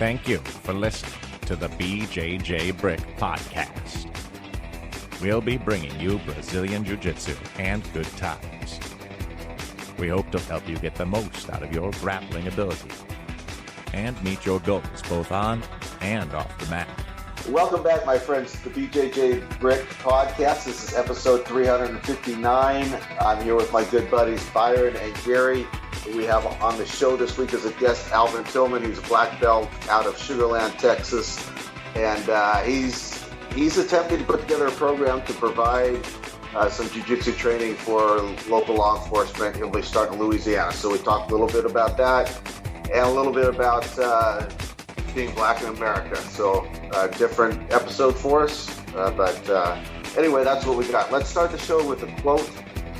Thank you for listening to the BjjBrick Podcast. We'll be bringing you Brazilian Jiu-Jitsu and good times. We hope to help you get the most out of your grappling ability and meet your goals both on and off the mat. Welcome back, my friends, to the BjjBrick Podcast. This is episode 359. I'm here with my good buddies Byron and Gary. We have on the show this week as a guest Alvin Tillman. He's a black belt out of Sugar Land, Texas, and he's attempting to put together a program to provide some jiu-jitsu training for local law enforcement. He'll be starting in Louisiana. So we talked a little bit about that and a little bit about being black in America. So different episode for us. But anyway, that's what we got. Let's start the show with a quote.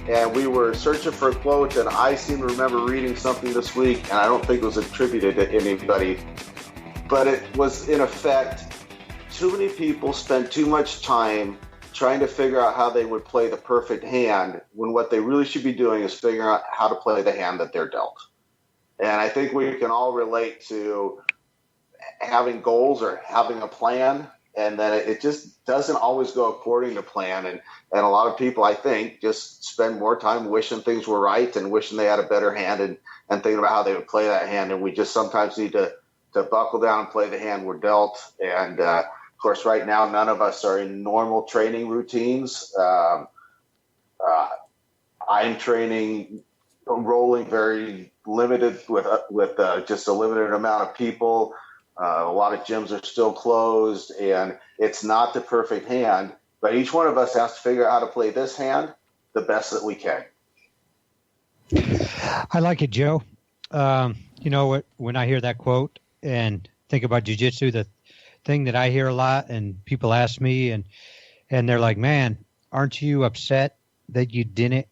And we were searching for a quote, and I seem to remember reading something this week, and I don't think it was attributed to anybody. But it was, in effect, too many people spend too much time trying to figure out how they would play the perfect hand when what they really should be doing is figuring out how to play the hand that they're dealt. And I think we can all relate to having goals or having a plan, and then it just doesn't always go according to plan. And a lot of people, I think, just spend more time wishing things were right and wishing they had a better hand and thinking about how they would play that hand. And we just sometimes need to buckle down and play the hand we're dealt. And of course, right now, none of us are in normal training routines. I'm training, rolling very limited with just a limited amount of people. A lot of gyms are still closed, and it's not the perfect hand. But each one of us has to figure out how to play this hand the best that we can. I like it, Joe. You know what? When I hear that quote and think about jiu-jitsu, the thing that I hear a lot, and people ask me, and they're like, "Man, aren't you upset that you didn't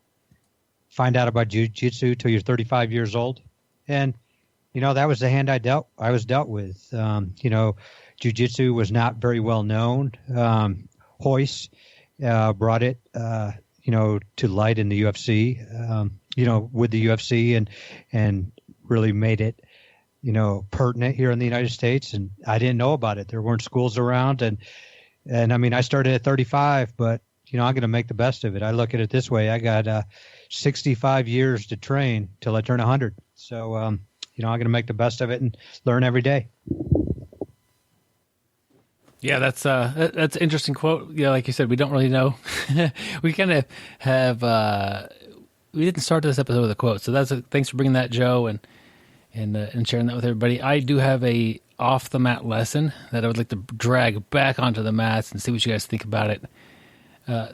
find out about jiu-jitsu till you're 35 years old?" And you know, that was the hand I was dealt with. You know, jiu-jitsu was not very well known. Hoist brought it, you know, to light in the UFC, you know, with the UFC and really made it, you know, pertinent here in the United States. And I didn't know about it. There weren't schools around. And I mean, I started at 35, but, you know, I'm going to make the best of it. I look at it this way. I got 65 years to train till I turn 100. So, you know, I'm going to make the best of it and learn every day. Yeah, that's an interesting quote. Yeah, like you said, we don't really know. We kind of have we didn't start this episode with a quote, so thanks for bringing that, Joe, and sharing that with everybody. I do have a off the mat lesson that I would like to drag back onto the mats and see what you guys think about it.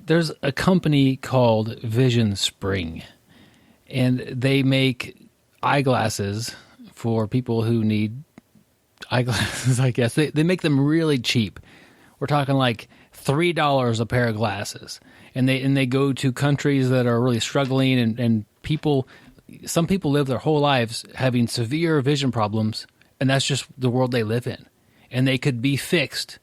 There's a company called Vision Spring, and they make eyeglasses for people who need eyeglasses, I guess. They make them really cheap. We're talking like $3 a pair of glasses. And they go to countries that are really struggling, and some people live their whole lives having severe vision problems, and that's just the world they live in. And they could be fixed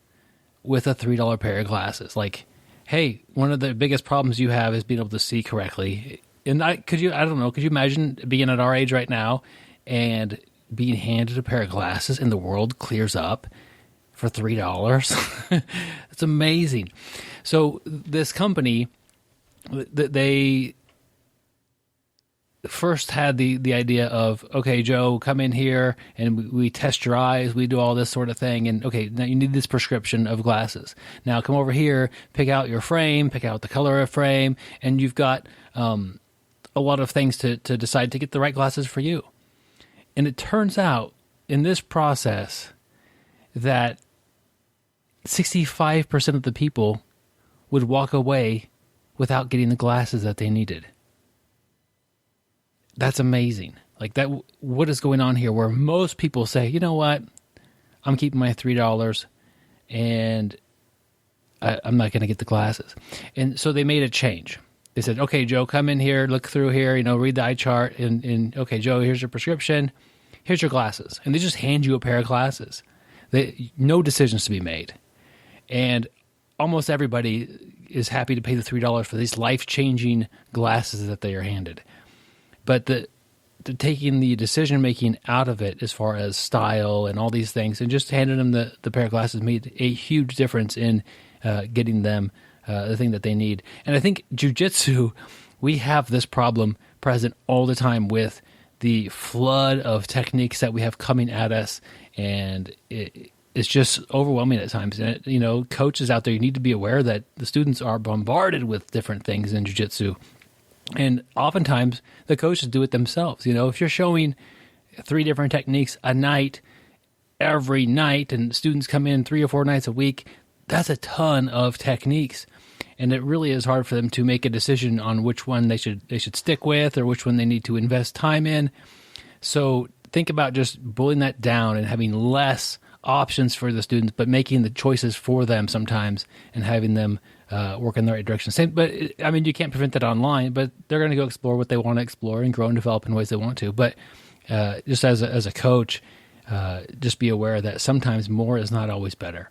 with a $3 pair of glasses. Like, hey, one of the biggest problems you have is being able to see correctly. And could you imagine being at our age right now and being handed a pair of glasses and the world clears up for $3? It's amazing. So this company, they first had the idea of, okay, Joe, come in here and we test your eyes, we do all this sort of thing, and okay, now you need this prescription of glasses. Now come over here, pick out your frame, pick out the color of frame, and you've got a lot of things to decide to get the right glasses for you. And it turns out in this process that 65% of the people would walk away without getting the glasses that they needed. That's amazing. Like that, what is going on here where most people say, you know what, I'm keeping my $3 and I'm not going to get the glasses. And so they made a change. They said, okay, Joe, come in here, look through here, you know, read the eye chart, and okay, Joe, here's your prescription, here's your glasses. And they just hand you a pair of glasses. No decisions to be made. And almost everybody is happy to pay the $3 for these life-changing glasses that they are handed. But taking the decision making out of it as far as style and all these things, and just handing them the pair of glasses made a huge difference in getting them the thing that they need. And I think jiu-jitsu, we have this problem present all the time with the flood of techniques that we have coming at us, and it's just overwhelming at times. And coaches out there, you need to be aware that the students are bombarded with different things in jiu-jitsu. And oftentimes the coaches do it themselves. If you're showing 3 different techniques a night, every night, and students come in 3 or 4 nights a week, that's a ton of techniques. And it really is hard for them to make a decision on which one they should stick with or which one they need to invest time in. So think about just boiling that down and having less options for the students, but making the choices for them sometimes and having them work in the right direction. But you can't prevent that online, but they're going to go explore what they want to explore and grow and develop in ways they want to. But just as a coach, just be aware that sometimes more is not always better.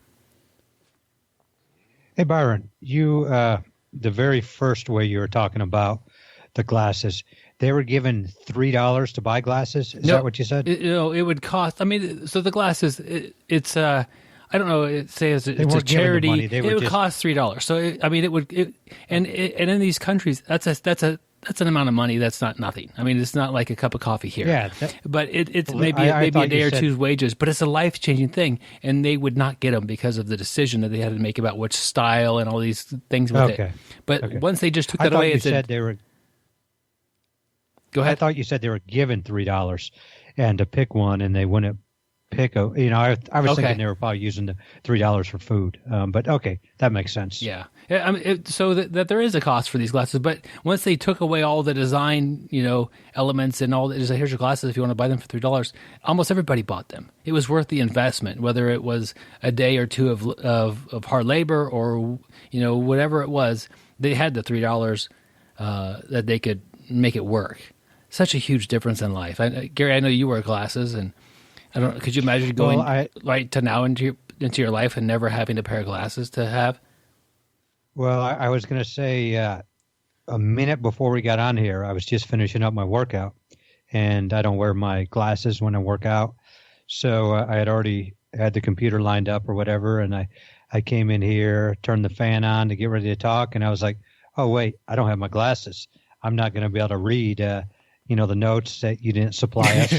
Hey, Byron, you the very first way you were talking about the glasses, they were given $3 to buy glasses. Is that what you said? It would cost. So the glasses, it's I don't know. It says it's a charity. It would cost $3. So it would. And in these countries, that's an amount of money. That's not nothing. It's not like a cup of coffee here. Yeah. But it's maybe a day or two's wages. But it's a life-changing thing, and they would not get them because of the decision that they had to make about which style and all these things with it. But once they just took that away, it said they were. Go ahead. I thought you said they were given $3 and to pick one, and they wouldn't pick a. I was thinking they were probably using the $3 for food. But okay, that makes sense. Yeah. So that there is a cost for these glasses, but once they took away all the design, elements and all that, just here's your glasses if you want to buy them for $3. Almost everybody bought them. It was worth the investment, whether it was a day or two of hard labor or whatever it was. They had the $3 that they could make it work. Such a huge difference in life. Gary, I know you wear glasses, and could you imagine going right to now into your life and never having a pair of glasses to have? Well, I was going to say a minute before we got on here, I was just finishing up my workout, and I don't wear my glasses when I work out. So I had already had the computer lined up or whatever, and I came in here, turned the fan on to get ready to talk, and I was like, oh, wait, I don't have my glasses. I'm not going to be able to read, the notes that you didn't supply us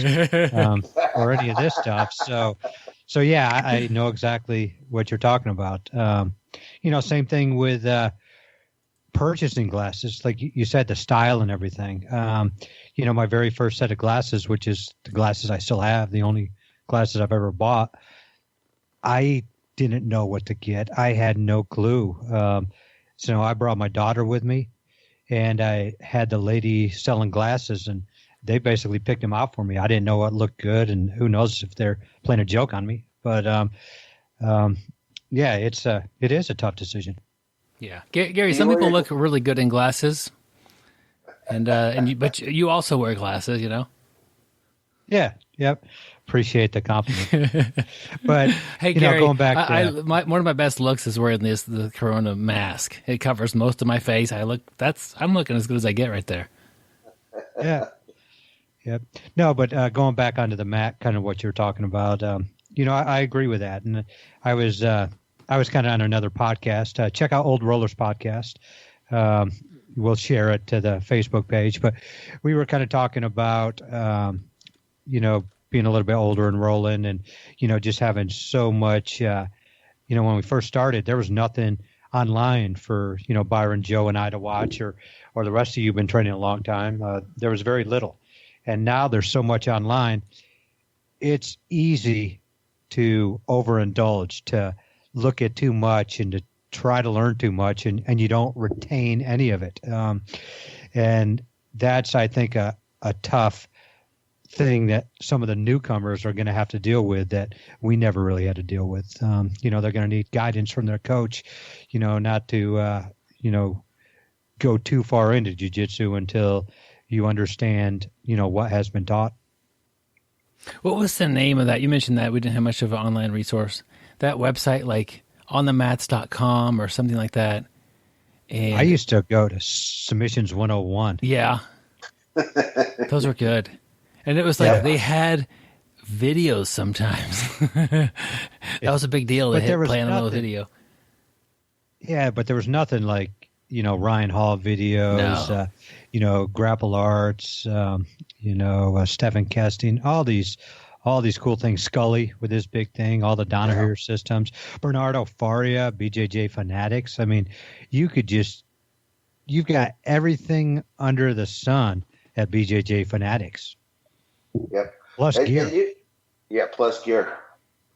or any of this stuff. So yeah, I know exactly what you're talking about. Same thing with purchasing glasses, like you said, the style and everything. My very first set of glasses, which is the glasses I still have, the only glasses I've ever bought, I didn't know what to get. I had no clue. So I brought my daughter with me, and I had the lady selling glasses, and they basically picked them out for me. I didn't know what looked good, and who knows if they're playing a joke on me. But yeah, it is a tough decision. Yeah, Gary, some people look really good in glasses, but you also wear glasses, Yeah. Yep. Appreciate the compliment. But hey, Gary, going back, one of my best looks is wearing the Corona mask. It covers most of my face. I'm looking as good as I get right there. Yeah. Yep. No, but going back onto the mat, kind of what you're talking about. I agree with that, and I was kind of on another podcast. Check out Old Rollers podcast. We'll share it to the Facebook page, but we were kind of talking about being a little bit older and rolling, and just having so much. When we first started, there was nothing online for Byron, Joe, and I to watch, or the rest of you have been training a long time. There was very little, and now there's so much online. It's easy to overindulge, to look at too much, and to try to learn too much, and you don't retain any of it. And that's, I think, a tough thing that some of the newcomers are going to have to deal with that we never really had to deal with. They're going to need guidance from their coach, not to, go too far into jiu-jitsu until you understand, what has been taught. What was the name of that? You mentioned that we didn't have much of an online resource. That website, like onthemats.com or something like that. And I used to go to Submissions 101. Yeah. Those were good. And it was like they had videos sometimes. That was a big deal. They had playing a little video. Yeah, but there was nothing like, Ryan Hall videos, Grapple Arts, Stephen Kesting, all these cool things. Scully with his big thing, all the Donahue systems, Bernardo Faria, BJJ Fanatics. I mean, you've got everything under the sun at BJJ Fanatics. Yep. Plus gear. Plus gear.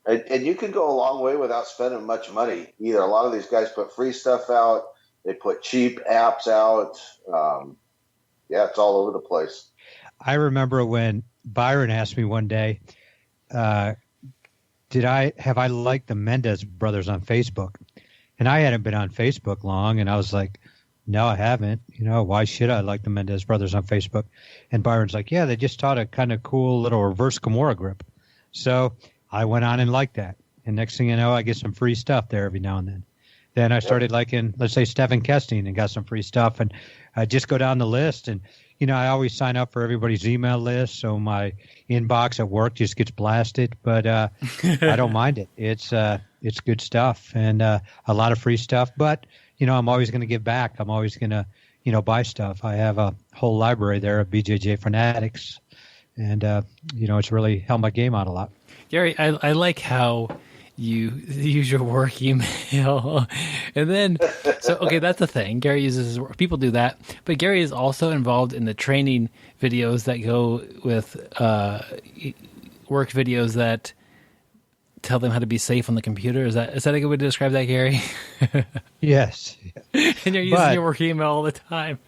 And you can go a long way without spending much money either. A lot of these guys put free stuff out. They put cheap apps out. It's all over the place. I remember when Byron asked me one day, have I liked the Mendez brothers on Facebook? And I hadn't been on Facebook long, and I was like, no, I haven't. Why should I like the Mendez brothers on Facebook? And Byron's like, yeah, they just taught a kind of cool little reverse Kimura grip. So I went on and liked that. And next thing you know, I get some free stuff there every now and then. Then I started liking, let's say, Stephen Kesting and got some free stuff. And I just go down the list. And, I always sign up for everybody's email list. So my inbox at work just gets blasted. But I don't mind it. It's good stuff and a lot of free stuff. But I'm always going to give back. I'm always going to, buy stuff. I have a whole library there of BJJ Fanatics, and it's really helped my game out a lot. Gary, I like how you use your work email, and then that's the thing. Gary uses his work. People do that, but Gary is also involved in the training videos that go with work videos that tell them how to be safe on the computer. Is that a good way to describe that, Gary? Yes. And you're using your work email all the time.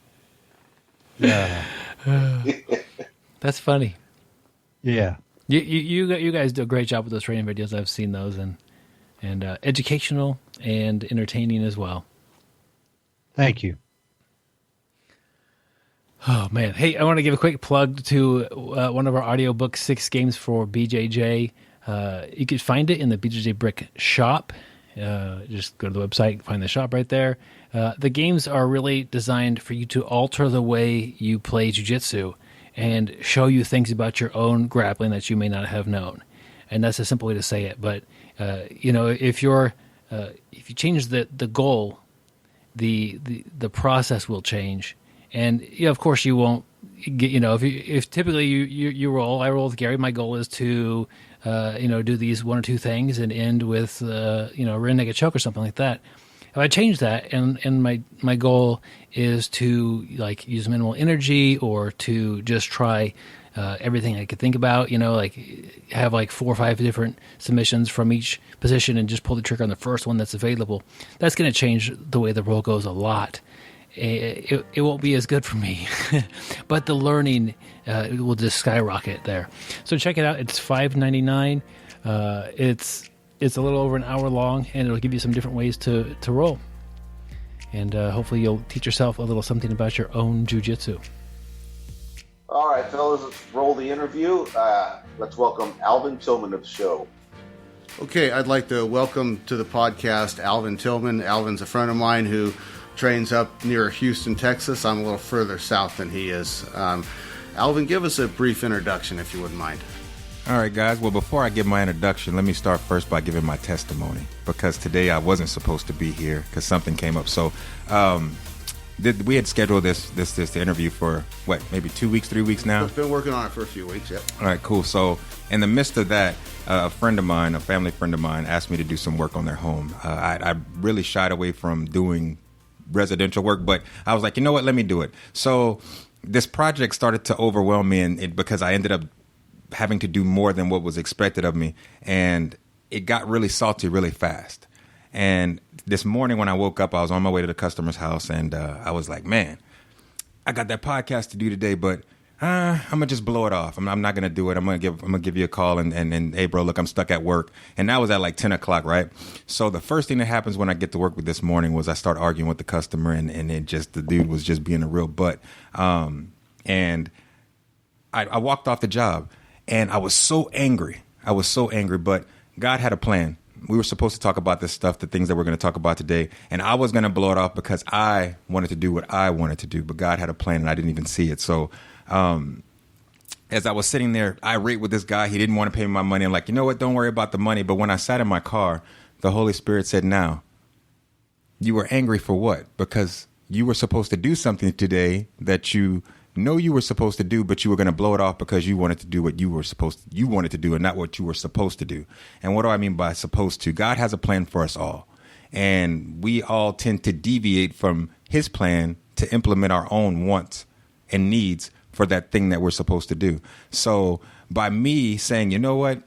Yeah. That's funny. Yeah. You guys do a great job with those training videos. I've seen those and educational and entertaining as well. Thank you. Oh man. Hey, I want to give a quick plug to one of our audiobooks, 6 Games for BJJ. You could find it in the BjjBrick shop. Just go to the website, find the shop right there. The games are really designed for you to alter the way you play jiu-jitsu and show you things about your own grappling that you may not have known. And that's a simple way to say it. But if you change the goal, the process will change. And of course you won't get, if typically you roll, I roll with Gary. My goal is to do these 1 or 2 things and end with rear naked choke or something like that. If I change that and my goal is to use minimal energy or to just try everything I could think about, have 4 or 5 different submissions from each position and just pull the trigger on the first one that's available, that's going to change the way the roll goes a lot. It won't be as good for me, but the learning will just skyrocket there. So check it out. It's $5.99. It's a little over an hour long, and it'll give you some different ways to roll. And hopefully you'll teach yourself a little something about your own jiu-jitsu. All right, fellas, let's roll the interview. Let's welcome Alvin Tillman to the show. Okay, I'd like to welcome to the podcast Alvin Tillman. Alvin's a friend of mine who trains up near Houston, Texas. I'm a little further south than he is. Alvin, give us a brief introduction, if you wouldn't mind. All right, guys. Well, before I give my introduction, let me start first by giving my testimony, because today I wasn't supposed to be here because something came up. So we had scheduled this interview for, maybe 2 weeks, 3 weeks now? We've been working on it for a few weeks, yep. All right, cool. So in the midst of that, a family friend of mine, asked me to do some work on their home. I really shied away from doing residential work, but I was like, you know what, let me do it. So this project started to overwhelm me because I ended up having to do more than what was expected of me, and it got really salty really fast. And this morning when I woke up, I was on my way to the customer's house, and I was like, man, I got that podcast to do today, but I'm gonna just blow it off. I'm not gonna do it. I'm gonna give you a call and hey, bro, look, I'm stuck at work. And that was at 10 o'clock, right? So the first thing that happens when I get to work with this morning was I start arguing with the customer, and the dude was just being a real butt. And I walked off the job, and I was so angry. But God had a plan. We were supposed to talk about this stuff, the things that we're going to talk about today, and I was going to blow it off because I wanted to do what I wanted to do, but God had a plan, and I didn't even see it. So as I was sitting there irate with this guy, he didn't want to pay me my money. I'm like, you know what? Don't worry about the money. But when I sat in my car, the Holy Spirit said, now, you were angry for what? Because you were supposed to do something today that you know you were supposed to do, but you were going to blow it off because you wanted to do what you wanted to do and not what you were supposed to do. And what do I mean by supposed to? God has a plan for us all. And we all tend to deviate from his plan to implement our own wants and needs for that thing that we're supposed to do. So by me saying, you know what,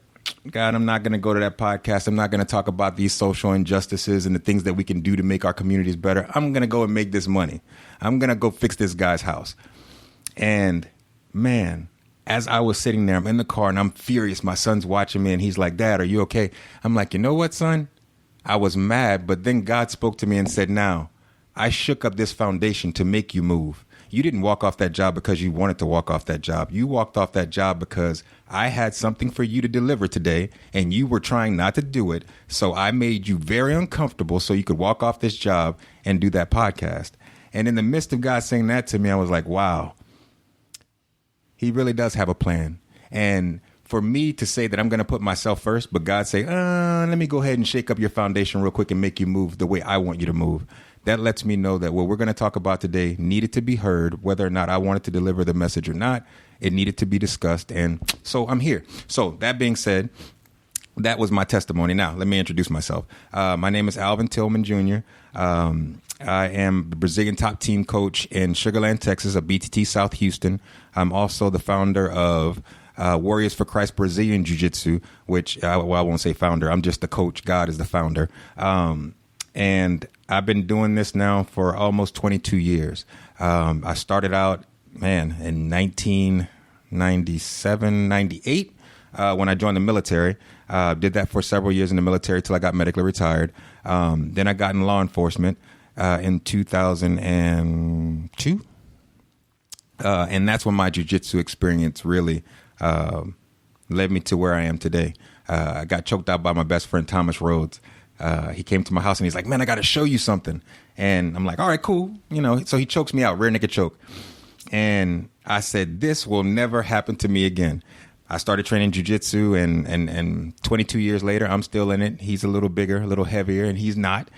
God, I'm not going to go to that podcast. I'm not going to talk about these social injustices and the things that we can do to make our communities better. I'm going to go and make this money. I'm going to go fix this guy's house. And man, as I was sitting there, I'm in the car and I'm furious. My son's watching me and he's like, Dad, are you okay? I'm like, you know what, son? I was mad, but then God spoke to me and said, now, I shook up this foundation to make you move. You didn't walk off that job because you wanted to walk off that job. You walked off that job because I had something for you to deliver today, and you were trying not to do it. So I made you very uncomfortable so you could walk off this job and do that podcast. And in the midst of God saying that to me, I was like, wow, he really does have a plan. And for me to say that I'm going to put myself first, but God say, let me go ahead and shake up your foundation real quick and make you move the way I want you to move. That lets me know that what we're going to talk about today needed to be heard, whether or not I wanted to deliver the message or not. It needed to be discussed. And so I'm here. So that being said, that was my testimony. Now, let me introduce myself. My name is Alvin Tillman Jr. I am the Brazilian top team coach in Sugar Land, Texas, at BTT South Houston. I'm also the founder of Warriors for Christ Brazilian Jiu-Jitsu, which I won't say founder. I'm just the coach. God is the founder. And I've been doing this now for almost 22 years. I started out, in 1997, 98, when I joined the military. Did that for several years in the military till I got medically retired. Then I got in law enforcement in 2002. And that's when my jiu-jitsu experience really led me to where I am today. I got choked out by my best friend, Thomas Rhodes. He came to my house and he's like, man, I got to show you something. And I'm like, all right, cool. So he chokes me out, rear naked choke. And I said, this will never happen to me again. I started training jiu-jitsu and 22 years later, I'm still in it. He's a little bigger, a little heavier, and he's not.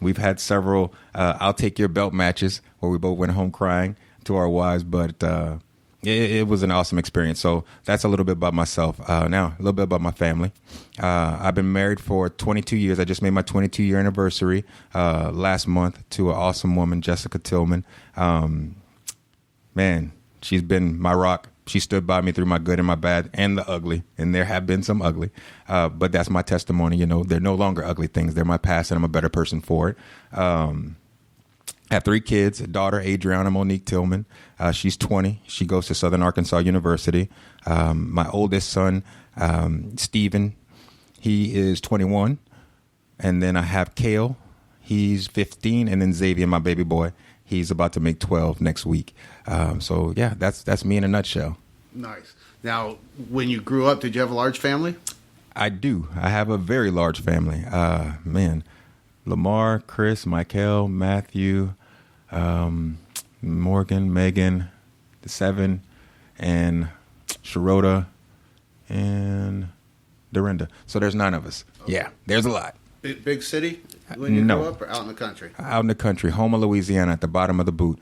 We've had several I'll take your belt matches where we both went home crying to our wives, but it was an awesome experience. So that's a little bit about myself. Now, a little bit about my family. I've been married for 22 years. I just made my 22-year anniversary last month to an awesome woman, Jessica Tillman. Man, she's been my rock. She stood by me through my good and my bad and the ugly, and there have been some ugly. But that's my testimony. They're no longer ugly things. They're my past, and I'm a better person for it. I have 3 kids, a daughter, Adriana Monique Tillman. She's 20. She goes to Southern Arkansas University. My oldest son, Stephen, he is 21. And then I have Kale. He's 15. And then Xavier, my baby boy, he's about to make 12 next week. So, yeah, that's me in a nutshell. Nice. Now, when you grew up, did you have a large family? I do. I have a very large family. Lamar, Chris, Michael, Matthew, Morgan, Megan, the 7, and Sharota, and Dorinda. So there's 9 of us. Okay. Yeah, there's a lot. Big city when you grew up, or out in the country? Out in the country, Houma, Louisiana, at the bottom of the boot.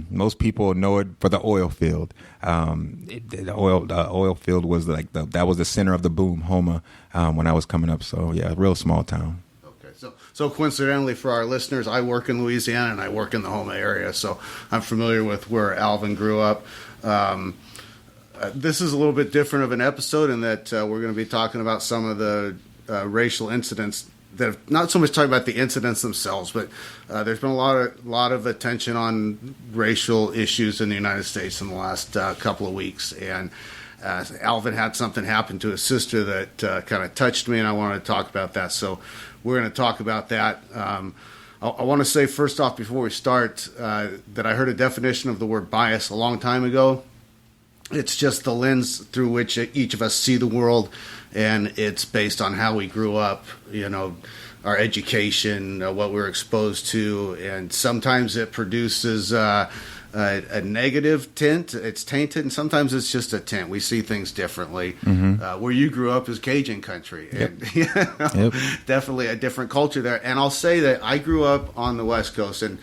Most people know it for the oil field. The oil field was that was the center of the boom, Houma, when I was coming up. So yeah, real small town. So coincidentally for our listeners, I work in Louisiana and I work in the Houma area, so I'm familiar with where Alvin grew up. This is a little bit different of an episode in that we're going to be talking about some of the racial incidents that have, not so much talking about the incidents themselves, but there's been a lot of attention on racial issues in the United States in the last couple of weeks, and Alvin had something happen to his sister that kind of touched me, and I wanted to talk about that. So we're going to talk about that. I want to say first off, before we start, that I heard a definition of the word bias a long time ago. It's just the lens through which each of us see the world, and it's based on how we grew up, our education, what we were exposed to, and sometimes it produces a negative tint. It's tainted, and sometimes it's just a tint. We see things differently. Where you grew up is Cajun country. And, definitely a different culture there. And I'll say that I grew up on the West Coast, and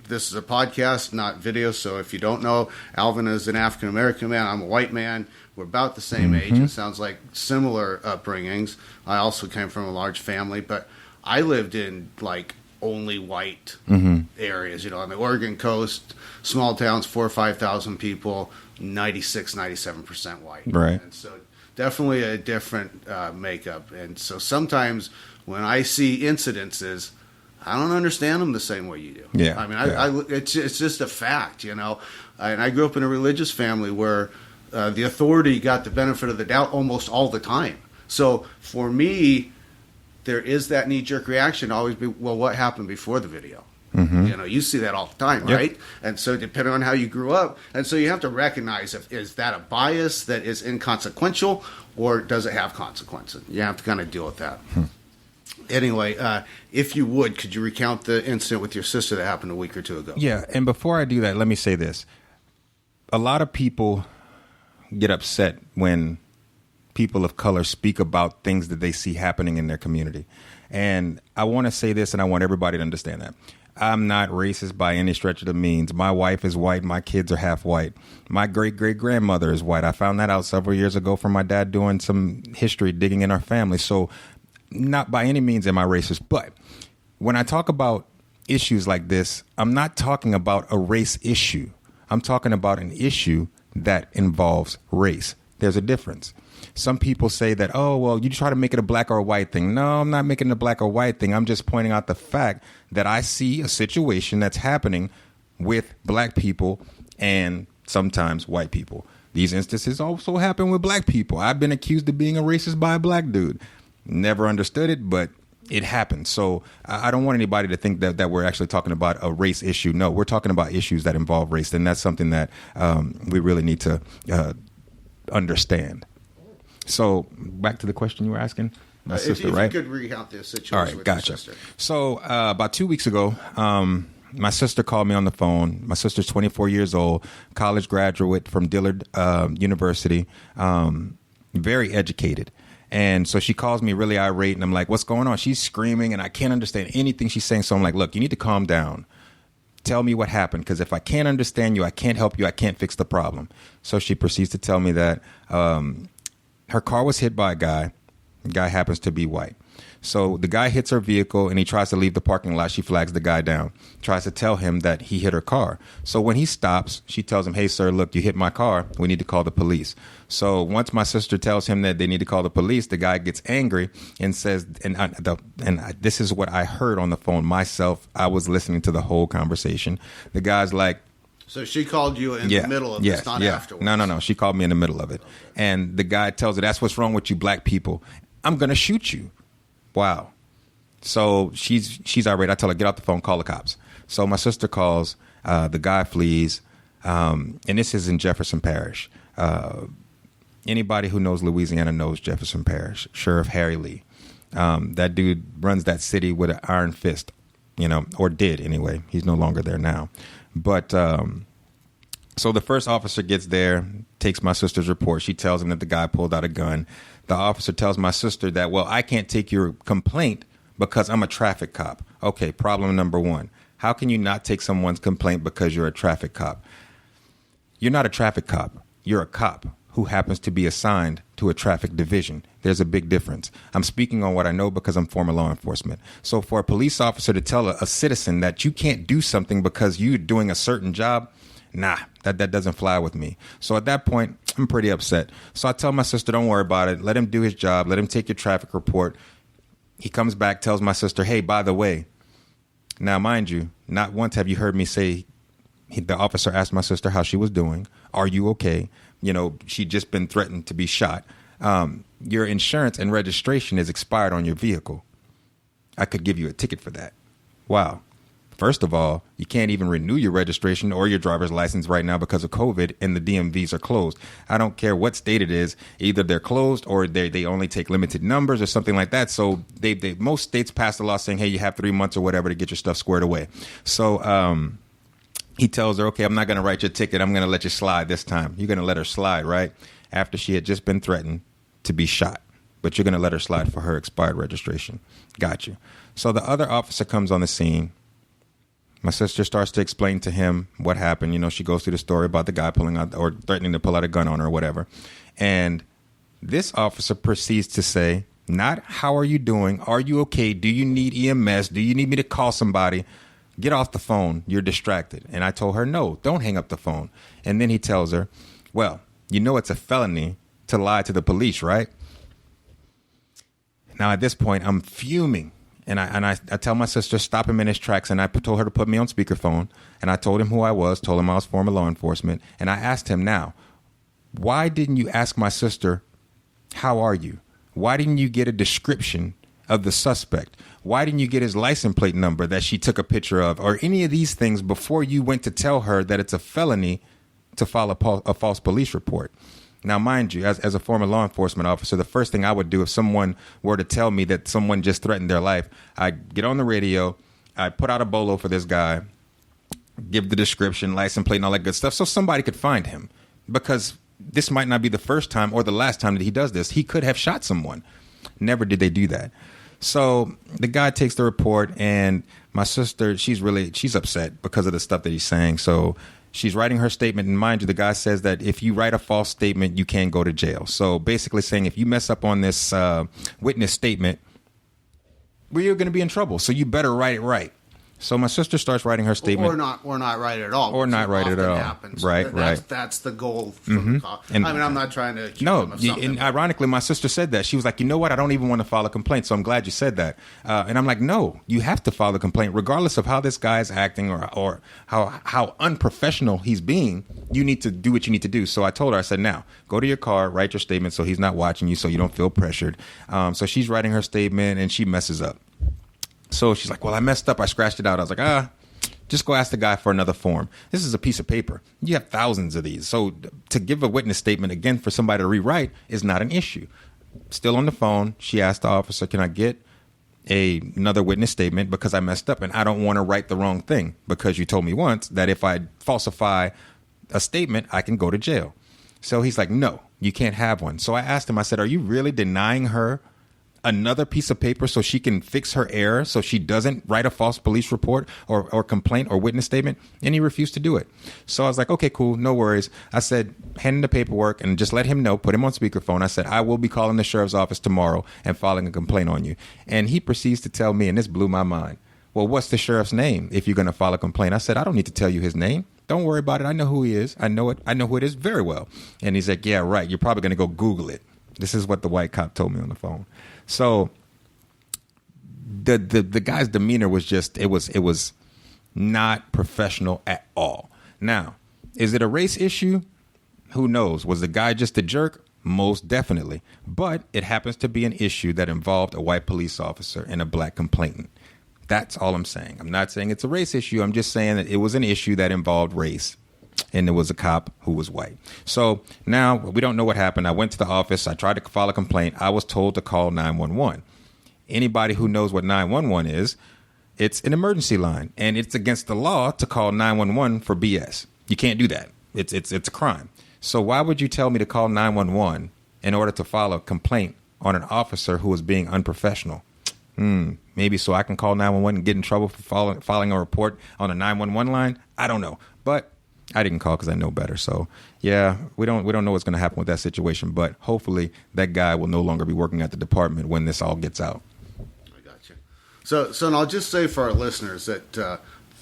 this is a podcast, not video, so if you don't know, Alvin is an African-American man. I'm a white man. We're about the same age. It sounds like similar upbringings. I also came from a large family, but I lived in, like, only white areas, on the Oregon coast, small towns, 4,000 or 5,000 people, 97% white. Right. And so definitely a different makeup. And so sometimes when I see incidences, I don't understand them the same way you do. Yeah. I mean, it's just a fact, And I grew up in a religious family where the authority got the benefit of the doubt almost all the time. So for me, there is that knee-jerk reaction to always be, well, what happened before the video? You see that all the time, right? And so depending on how you grew up, and so you have to recognize is that a bias that is inconsequential, or does it have consequences? You have to kind of deal with that. Anyway, if you would, could you recount the incident with your sister that happened a week or two ago? Yeah, and before I do that, let me say this. A lot of people get upset when people of color speak about things that they see happening in their community. And I want to say this, and I want everybody to understand that. I'm not racist by any stretch of the means. My wife is white. My kids are half white. My great-great-grandmother is white. I found that out several years ago from my dad doing some history digging in our family. So not by any means am I racist. But when I talk about issues like this, I'm not talking about a race issue. I'm talking about an issue that involves race. There's a difference. Some people say that, oh, well, you try to make it a black or a white thing. No, I'm not making it a black or white thing. I'm just pointing out the fact that I see a situation that's happening with black people and sometimes white people. These instances also happen with black people. I've been accused of being a racist by a black dude. Never understood it, but it happened. So I don't want anybody to think that we're actually talking about a race issue. No, we're talking about issues that involve race, and that's something that we really need to understand. So back to the question you were asking. My sister, right? If you could recount this situation. All right, with gotcha. Your sister. So about 2 weeks ago, my sister called me on the phone. My sister's 24 years old, college graduate from Dillard University, very educated. And so she calls me really irate, and I'm like, what's going on? She's screaming, and I can't understand anything she's saying. So I'm like, look, you need to calm down. Tell me what happened, because if I can't understand you, I can't help you, I can't fix the problem. So she proceeds to tell me that her car was hit by a guy. The guy happens to be white. So the guy hits her vehicle, and he tries to leave the parking lot. She flags the guy down, tries to tell him that he hit her car. So when he stops, she tells him, hey, sir, look, you hit my car. We need to call the police. So once my sister tells him that they need to call the police, the guy gets angry and says, this is what I heard on the phone myself. I was listening to the whole conversation. The guy's like, so she called you in the middle of this, not afterwards? No. She called me in the middle of it. Okay. And the guy tells her, that's what's wrong with you black people. I'm going to shoot you. Wow. So she's irate. I tell her, get off the phone, call the cops. So my sister calls. The guy flees. And this is in Jefferson Parish. Anybody who knows Louisiana knows Jefferson Parish. Sheriff Harry Lee. That dude runs that city with an iron fist, or did anyway. He's no longer there now. But so the first officer gets there, takes my sister's report. She tells him that the guy pulled out a gun. The officer tells my sister that, well, I can't take your complaint because I'm a traffic cop. Okay, problem number one. How can you not take someone's complaint because you're a traffic cop? You're not a traffic cop. You're a cop who happens to be assigned to a traffic division. There's a big difference. I'm speaking on what I know because I'm former law enforcement. So for a police officer to tell a citizen that you can't do something because you're doing a certain job, nah, that doesn't fly with me. So at that point, I'm pretty upset. So I tell my sister, don't worry about it. Let him do his job. Let him take your traffic report. He comes back, tells my sister, hey, by the way, now, mind you, not once have you heard me say, the officer asked my sister how she was doing. Are you okay? She'd just been threatened to be shot. Your insurance and registration is expired on your vehicle. I could give you a ticket for that. Wow. First of all, you can't even renew your registration or your driver's license right now because of COVID, and the DMVs are closed. I don't care what state it is. Either they're closed or they only take limited numbers or something like that. So most states passed a law saying, hey, you have 3 months or whatever to get your stuff squared away. So he tells her, okay, I'm not going to write your ticket. I'm going to let you slide this time. You're going to let her slide, right? After she had just been threatened to be shot. But you're going to let her slide for her expired registration. Got you. So the other officer comes on the scene. My sister starts to explain to him what happened. You know, she goes through the story about the guy pulling out or threatening to pull out a gun on her or whatever. And this officer proceeds to say, not how are you doing? Are you okay? Do you need EMS? Do you need me to call somebody? Get off the phone. You're distracted. And I told her, no, don't hang up the phone. And then he tells her, well, you know it's a felony to lie to the police, right? Now, at this point, I'm fuming. And I tell my sister, stop him in his tracks. And I told her to put me on speakerphone. And I told him who I was, told him I was former law enforcement. And I asked him, now, why didn't you ask my sister, how are you? Why didn't you get a description of the suspect? Why didn't you get his license plate number that she took a picture of, or any of these things before you went to tell her that it's a felony to file a false police report? Now, mind you, as a former law enforcement officer, the first thing I would do if someone were to tell me that someone just threatened their life, I'd get on the radio, I'd put out a bolo for this guy, give the description, license plate, and all that good stuff so somebody could find him. Because this might not be the first time or the last time that he does this. He could have shot someone. Never did they do that. So the guy takes the report, and my sister, she's upset because of the stuff that he's saying. So she's writing her statement. And mind you, the guy says that if you write a false statement, you can go to jail. So basically saying if you mess up on this witness statement, well, you're going to be in trouble. So you better write it right. So my sister starts writing her statement. Or not right at all. Or not right at all. Happens. Right. That's the goal. And I mean, I'm not trying to accuse them of something. And ironically, my sister said that. She was like, you know what? I don't even want to file a complaint, so I'm glad you said that. And I'm like, no, you have to file a complaint. Regardless of how this guy is acting or how unprofessional he's being, you need to do what you need to do. So I told her, I said, now, go to your car, write your statement so he's not watching you so you don't feel pressured. So she's writing her statement, and she messes up. So she's like, well, I messed up. I scratched it out. I was like, just go ask the guy for another form. This is a piece of paper. You have thousands of these. So to give a witness statement, again, for somebody to rewrite is not an issue. Still on the phone, she asked the officer, can I get another witness statement because I messed up and I don't want to write the wrong thing because you told me once that if I falsify a statement, I can go to jail. So he's like, no, you can't have one. So I asked him, I said, are you really denying her another piece of paper so she can fix her error so she doesn't write a false police report or complaint or witness statement? And he refused to do it. So I was like, okay, cool, no worries. I said, hand him the paperwork and just let him know, put him on speakerphone. I said, I will be calling the sheriff's office tomorrow and filing a complaint on you. And he proceeds to tell me, and this blew my mind, well, what's the sheriff's name if you're going to file a complaint? I said, I don't need to tell you his name. Don't worry about it. I know who he is. I know it. I know who it is very well. And he's like, yeah, right. You're probably going to go Google it. This is what the white cop told me on the phone. So the guy's demeanor was just, it was not professional at all. Now, is it a race issue? Who knows? Was the guy just a jerk? Most definitely. But it happens to be an issue that involved a white police officer and a black complainant. That's all I'm saying. I'm not saying it's a race issue. I'm just saying that it was an issue that involved race. And there was a cop who was white. So now we don't know what happened. I went to the office. I tried to file a complaint. I was told to call 911. Anybody who knows what 911 is, it's an emergency line. And it's against the law to call 911 for BS. You can't do that. It's a crime. So why would you tell me to call 911 in order to file a complaint on an officer who was being unprofessional? Maybe so I can call 911 and get in trouble for filing a report on a 911 line? I don't know. But I didn't call because I know better. So, yeah, we don't know what's going to happen with that situation. But hopefully that guy will no longer be working at the department when this all gets out. I got you. So and I'll just say for our listeners that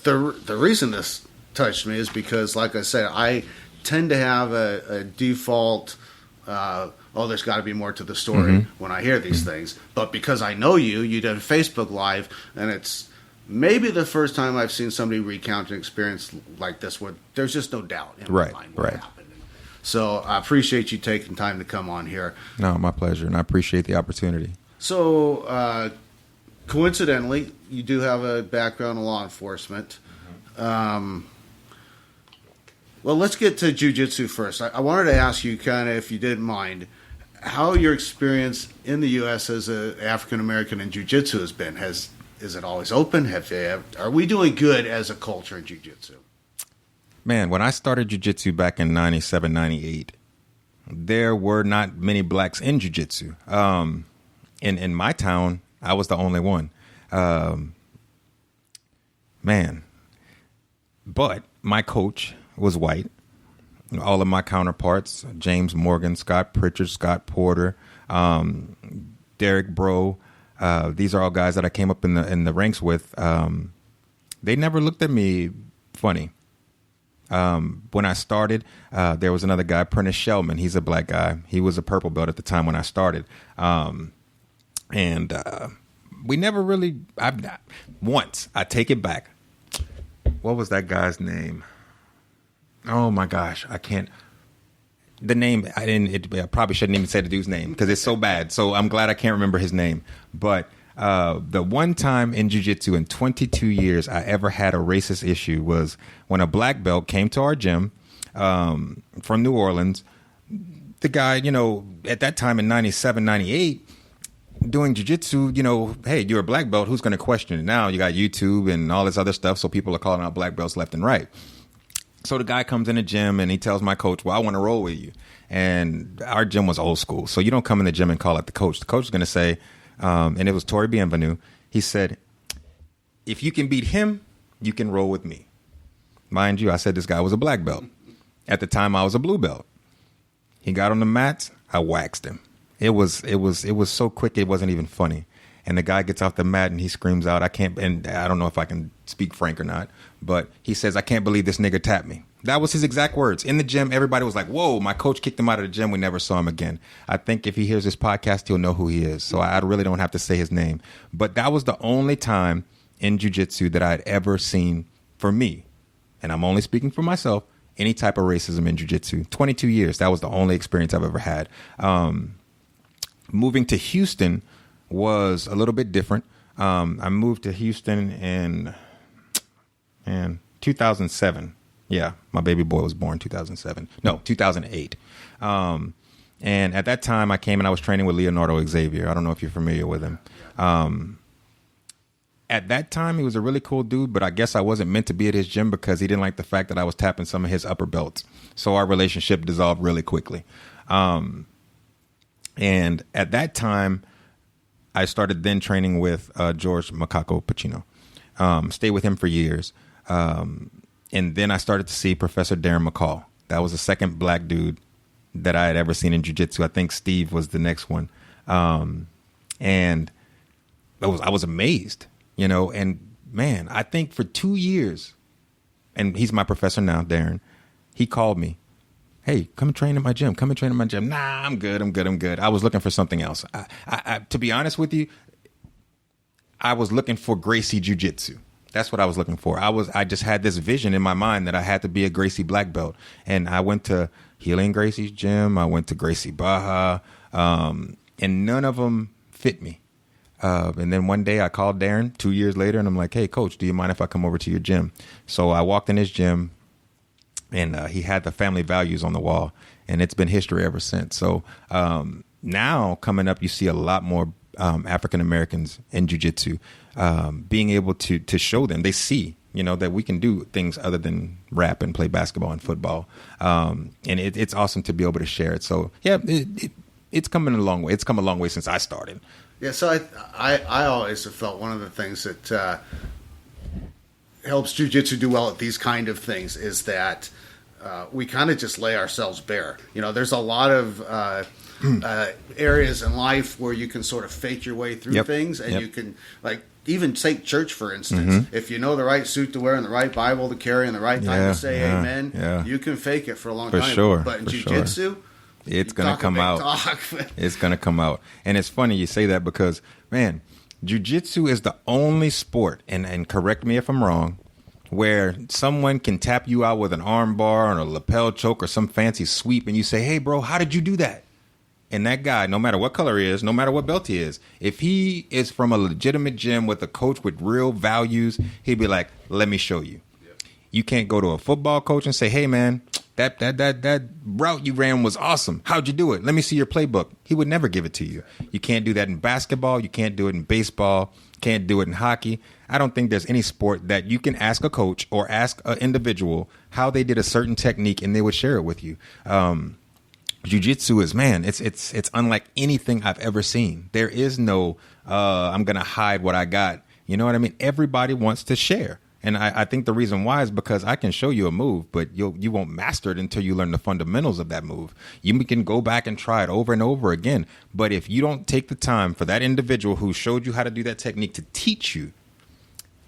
the reason this touched me is because, like I said, I tend to have a default, there's got to be more to the story when I hear these things. But because I know you did a Facebook Live, and it's maybe the first time I've seen somebody recount an experience like this where there's just no doubt in my mind what happened. So I appreciate you taking time to come on here. No, my pleasure, and I appreciate the opportunity. So coincidentally, you do have a background in law enforcement. Well, let's get to jiu-jitsu first. I wanted to ask you kind of, if you didn't mind, how your experience in the U.S. as an African-American in jiu-jitsu has been. Is it always open? Are we doing good as a culture in jiu-jitsu? man, when I started jiu-jitsu back in 97, 98, there were not many blacks in jiu-jitsu. In my town, I was the only one. Man. But my coach was white. All of my counterparts, James Morgan, Scott Pritchard, Scott Porter, Derek Bro, these are all guys that I came up in the ranks with. They never looked at me funny. When I started, there was another guy, Prentice Shellman. He's a black guy. He was a purple belt at the time when I started. We never really, once, I take it back. What was that guy's name? Oh my gosh, I can't. The name, I probably shouldn't even say the dude's name because it's so bad. So I'm glad I can't remember his name. But the one time in jiu-jitsu in 22 years I ever had a racist issue was when a black belt came to our gym from New Orleans. The guy, at that time in 97, 98, doing jiu-jitsu, hey, you're a black belt. Who's going to question it? Now you got YouTube and all this other stuff. So people are calling out black belts left and right. So the guy comes in the gym and he tells my coach, well, I want to roll with you. And our gym was old school. So you don't come in the gym and call out the coach. The coach is going to say, and it was Tori Bienvenu. He said, if you can beat him, you can roll with me. Mind you, I said this guy was a black belt. At the time, I was a blue belt. He got on the mats. I waxed him. It was so quick. It wasn't even funny. And the guy gets off the mat and he screams out, and I don't know if I can speak Frank or not, but he says, I can't believe this nigga tapped me. That was his exact words. In the gym, everybody was like, whoa, my coach kicked him out of the gym. We never saw him again. I think if he hears this podcast, he'll know who he is. So I really don't have to say his name. But that was the only time in jiu-jitsu that I had ever seen, for me, and I'm only speaking for myself, any type of racism in jiu-jitsu. 22 years, that was the only experience I've ever had. Moving to Houston was a little bit different. I moved to Houston in 2007. Yeah, my baby boy was born 2007. No, 2008. And at that time, I came and I was training with Leonardo Xavier. I don't know if you're familiar with him. At that time, he was a really cool dude, but I guess I wasn't meant to be at his gym because he didn't like the fact that I was tapping some of his upper belts. So our relationship dissolved really quickly. And at that time, I started then training with George Macaco Pacino. Stayed with him for years. And then I started to see Professor Darren McCall. That was the second black dude that I had ever seen in jiu-jitsu. I think Steve was the next one. And I was amazed, and man, I think for 2 years, and he's my professor now, Darren, he called me. Hey, come and train at my gym. Come and train at my gym. Nah, I'm good. I was looking for something else. I to be honest with you, I was looking for Gracie Jiu-Jitsu. That's what I was looking for. I just had this vision in my mind that I had to be a Gracie black belt. And I went to Healing Gracie's gym. I went to Gracie Baja. And none of them fit me. And then one day I called Darren 2 years later and I'm like, hey, coach, do you mind if I come over to your gym? So I walked in his gym. And he had the family values on the wall, and it's been history ever since. So now coming up, you see a lot more African Americans in jiu-jitsu being able to show them. They see, that we can do things other than rap and play basketball and football. And it's awesome to be able to share it. So, yeah, it's coming a long way. It's come a long way since I started. Yeah, so I always have felt one of the things that helps jiu-jitsu do well at these kind of things is that we kind of just lay ourselves bare. There's a lot of areas in life where you can sort of fake your way through things, and you can, like, even take church, for instance. If you know the right suit to wear and the right Bible to carry and the right time to say amen, you can fake it for a long time. Sure, but in jiu-jitsu, it's going to come out. It's going to come out. And it's funny you say that because, man, jiu-jitsu is the only sport, and correct me if I'm wrong, where someone can tap you out with an arm bar or a lapel choke or some fancy sweep and you say, hey, bro, how did you do that? And that guy, no matter what color he is, no matter what belt he is, if he is from a legitimate gym with a coach with real values, he'd be like, let me show you. You can't go to a football coach and say, hey, man, That route you ran was awesome. How'd you do it? Let me see your playbook. He would never give it to you. You can't do that in basketball. You can't do it in baseball. Can't do it in hockey. I don't think there's any sport that you can ask a coach or ask an individual how they did a certain technique and they would share it with you. Jiu-jitsu is, man, it's unlike anything I've ever seen. There is no, I'm going to hide what I got. You know what I mean? Everybody wants to share. And I think the reason why is because I can show you a move, but you won't master it until you learn the fundamentals of that move. You can go back and try it over and over again. But if you don't take the time for that individual who showed you how to do that technique to teach you,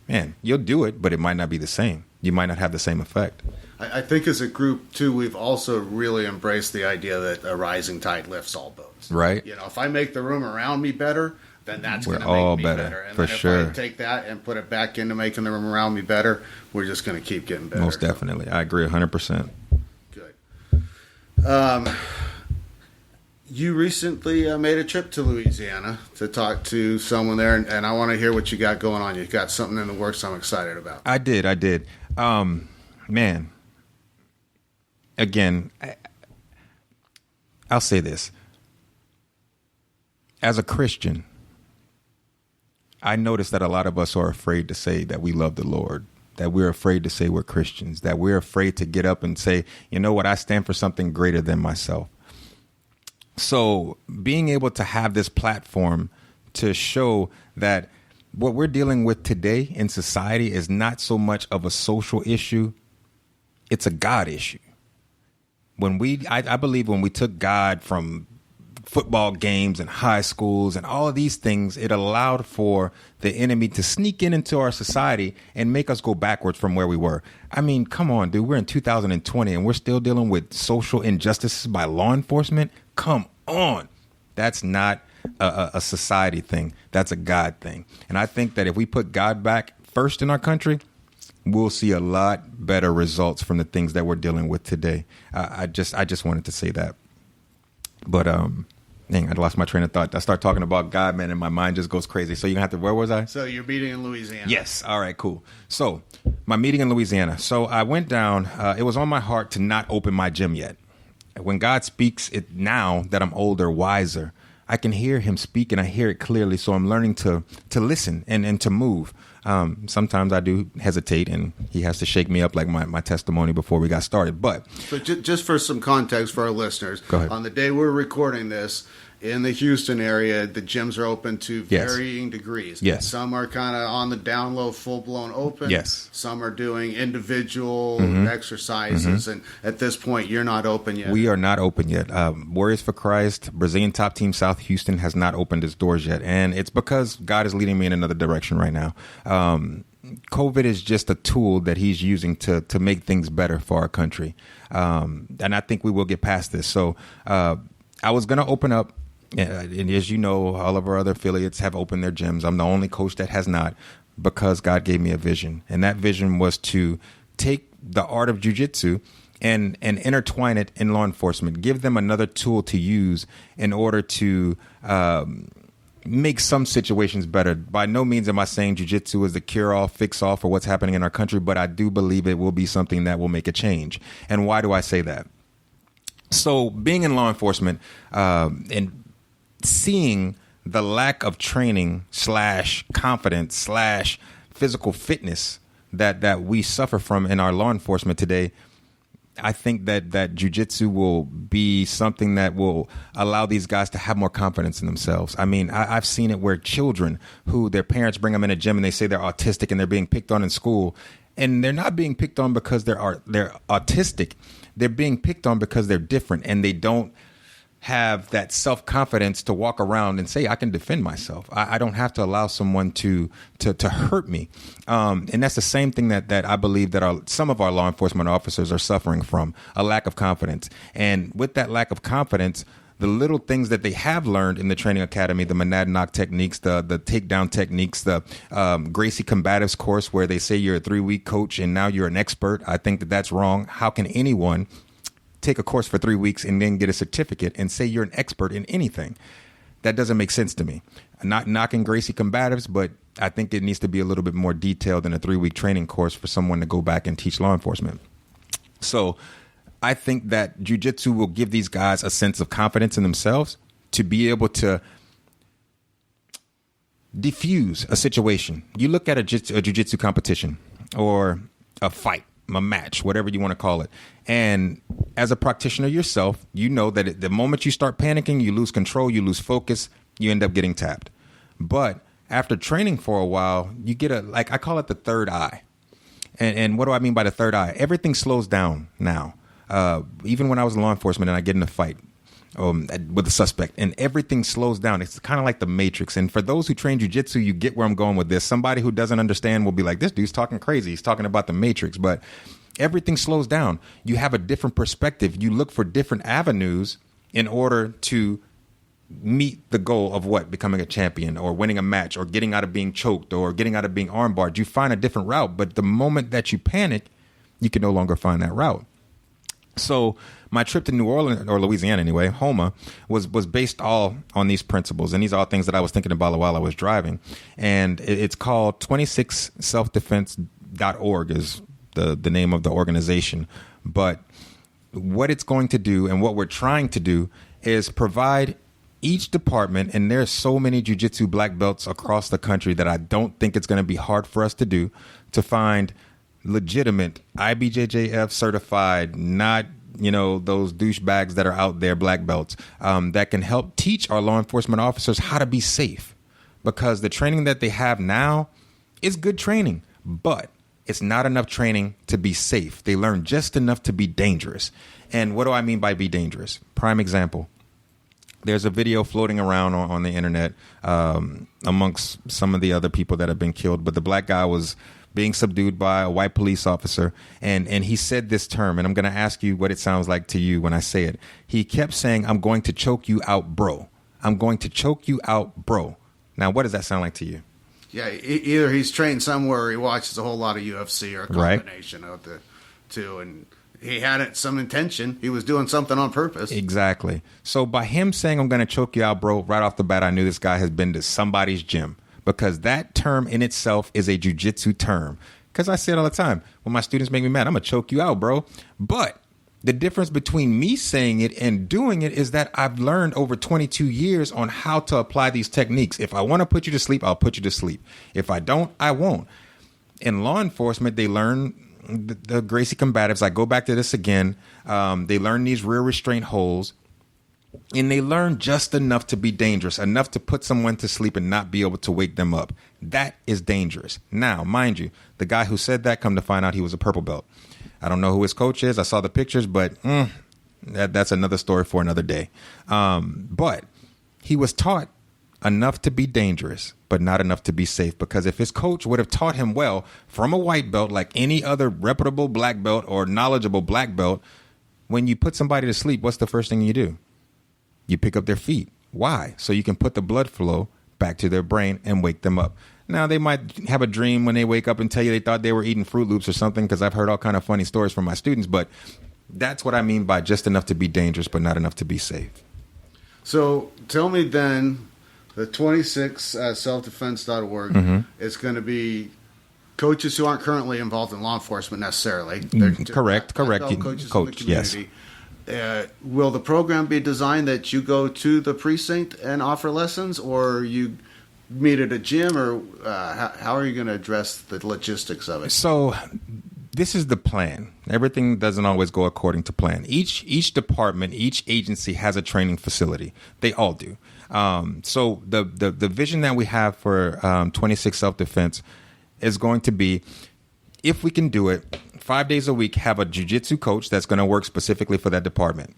man, you'll do it, but it might not be the same. You might not have the same effect. I think as a group, too, we've also really embraced the idea that a rising tide lifts all boats. Right. You know, if I make the room around me better, then that's going to all make me better. And for then sure. if I take that and put it back into making the room around me better, we're just going to keep getting better. Most definitely. I agree 100%. Good. You recently made a trip to Louisiana to talk to someone there, and I want to hear what you got going on. You got something in the works I'm excited about. I did. Man, again, I'll say this. As a Christian, I notice that a lot of us are afraid to say that we love the Lord, that we're afraid to say we're Christians, that we're afraid to get up and say, you know what, I stand for something greater than myself. So being able to have this platform to show that what we're dealing with today in society is not so much of a social issue, it's a God issue. I believe when we took God from football games and high schools and all of these things, it allowed for the enemy to sneak into our society and make us go backwards from where we were. I mean, come on, dude, we're in 2020 and we're still dealing with social injustices by law enforcement. Come on. That's not a society thing. That's a God thing. And I think that if we put God back first in our country, we'll see a lot better results from the things that we're dealing with today. I just wanted to say that. But dang, I lost my train of thought. I start talking about God, man, and my mind just goes crazy. So you're gonna have to. Where was I? So you're meeting in Louisiana. Yes. All right. Cool. So my meeting in Louisiana. So I went down. It was on my heart to not open my gym yet. When God speaks, it now that I'm older, wiser, I can hear Him speak and I hear it clearly. So I'm learning to listen and to move. Sometimes I do hesitate, and He has to shake me up like my testimony before we got started. But so just for some context for our listeners, go ahead. On the day we're recording this, in the Houston area, the gyms are open to varying degrees. Yes. Some are kind of on the down low, full-blown open. Yes. Some are doing individual exercises. And at this point, you're not open yet. We are not open yet. Warriors for Christ, Brazilian Top Team South Houston has not opened its doors yet. And it's because God is leading me in another direction right now. COVID is just a tool that He's using to make things better for our country. And I think we will get past this. So I was going to open up. And as you know, all of our other affiliates have opened their gyms. I'm the only coach that has not, because God gave me a vision. And that vision was to take the art of jiu-jitsu and intertwine it in law enforcement, give them another tool to use in order to make some situations better. By no means am I saying jiu-jitsu is the cure-all, fix-all for what's happening in our country, but I do believe it will be something that will make a change. And why do I say that? So being in law enforcement and seeing the lack of training / confidence / physical fitness that we suffer from in our law enforcement today, I think that jiu-jitsu will be something that will allow these guys to have more confidence in themselves. I mean, I've seen it where children who their parents bring them in a gym and they say they're autistic and they're being picked on in school, and they're not being picked on because they're autistic. They're being picked on because they're different and they don't have that self-confidence to walk around and say, I can defend myself. I don't have to allow someone to hurt me. And that's the same thing that I believe that some of our law enforcement officers are suffering from, a lack of confidence. And with that lack of confidence, the little things that they have learned in the training academy, the Monadnock techniques, the takedown techniques, the Gracie Combatives course where they say you're a 3-week coach and now you're an expert. I think that's wrong. How can anyone take a course for 3 weeks and then get a certificate and say you're an expert in anything? That doesn't make sense to me. I'm not knocking Gracie Combatives, but I think it needs to be a little bit more detailed than a 3-week training course for someone to go back and teach law enforcement. So I think that jiu-jitsu will give these guys a sense of confidence in themselves to be able to diffuse a situation. You look at a jiu-jitsu competition or a fight, a match, whatever you want to call it. And as a practitioner yourself, you know that the moment you start panicking, you lose control, you lose focus, you end up getting tapped. But after training for a while, you get I call it the third eye. And what do I mean by the third eye? Everything slows down now. Even when I was in law enforcement and I get in a fight with a suspect and everything slows down, it's kind of like the Matrix. And for those who train jiu-jitsu, you get where I'm going with this. Somebody who doesn't understand will be like, this dude's talking crazy. He's talking about the Matrix. But everything slows down. You have a different perspective. You look for different avenues in order to meet the goal of what? Becoming a champion or winning a match or getting out of being choked or getting out of being armbarred. You find a different route. But the moment that you panic, you can no longer find that route. So my trip to New Orleans, or Louisiana anyway, Homa, was based all on these principles. And these are all things that I was thinking about while I was driving. And it's called 26selfdefense.org is the name of the organization. But what it's going to do and what we're trying to do is provide each department, and there's so many jiu-jitsu black belts across the country that I don't think it's going to be hard for us to do, to find legitimate IBJJF certified, not, those douchebags that are out there, black belts, that can help teach our law enforcement officers how to be safe. Because the training that they have now is good training, but it's not enough training to be safe. They learn just enough to be dangerous. And what do I mean by be dangerous? Prime example. There's a video floating around on the internet amongst some of the other people that have been killed. But the black guy was being subdued by a white police officer. And he said this term, and I'm going to ask you what it sounds like to you when I say it. He kept saying, "I'm going to choke you out, bro. I'm going to choke you out, bro." Now, what does that sound like to you? Yeah, either he's trained somewhere or he watches a whole lot of UFC or a combination of the two. And he had some intention. He was doing something on purpose. Exactly. So by him saying, "I'm going to choke you out, bro," right off the bat, I knew this guy has been to somebody's gym, because that term in itself is a jiu-jitsu term. Because I say it all the time. When my students make me mad, "I'm going to choke you out, bro." But the difference between me saying it and doing it is that I've learned over 22 years on how to apply these techniques. If I want to put you to sleep, I'll put you to sleep. If I don't, I won't. In law enforcement, they learn the Gracie combatives. I go back to this again. They learn these rear restraint holds, and they learn just enough to be dangerous, enough to put someone to sleep and not be able to wake them up. That is dangerous. Now, mind you, the guy who said that, come to find out, he was a purple belt. I don't know who his coach is. I saw the pictures, but that's another story for another day. But he was taught enough to be dangerous, but not enough to be safe. Because if his coach would have taught him well from a white belt, like any other reputable black belt or knowledgeable black belt, when you put somebody to sleep, what's the first thing you do? You pick up their feet. Why? So you can put the blood flow back to their brain and wake them up. Now, they might have a dream when they wake up and tell you they thought they were eating Fruit Loops or something, because I've heard all kind of funny stories from my students. But that's what I mean by just enough to be dangerous, but not enough to be safe. So tell me then, the 26selfdefense.org is going to be coaches who aren't currently involved in law enforcement necessarily. Correct. Coach, yes. Will the program be designed that you go to the precinct and offer lessons, or you meet at a gym, or how are you going to address the logistics of it? So this is the plan. Everything doesn't always go according to plan. Each department, each agency has a training facility. They all do. So the vision that we have for 26 Self-Defense is going to be, if we can do it, 5 days a week, have a jiu-jitsu coach that's going to work specifically for that department.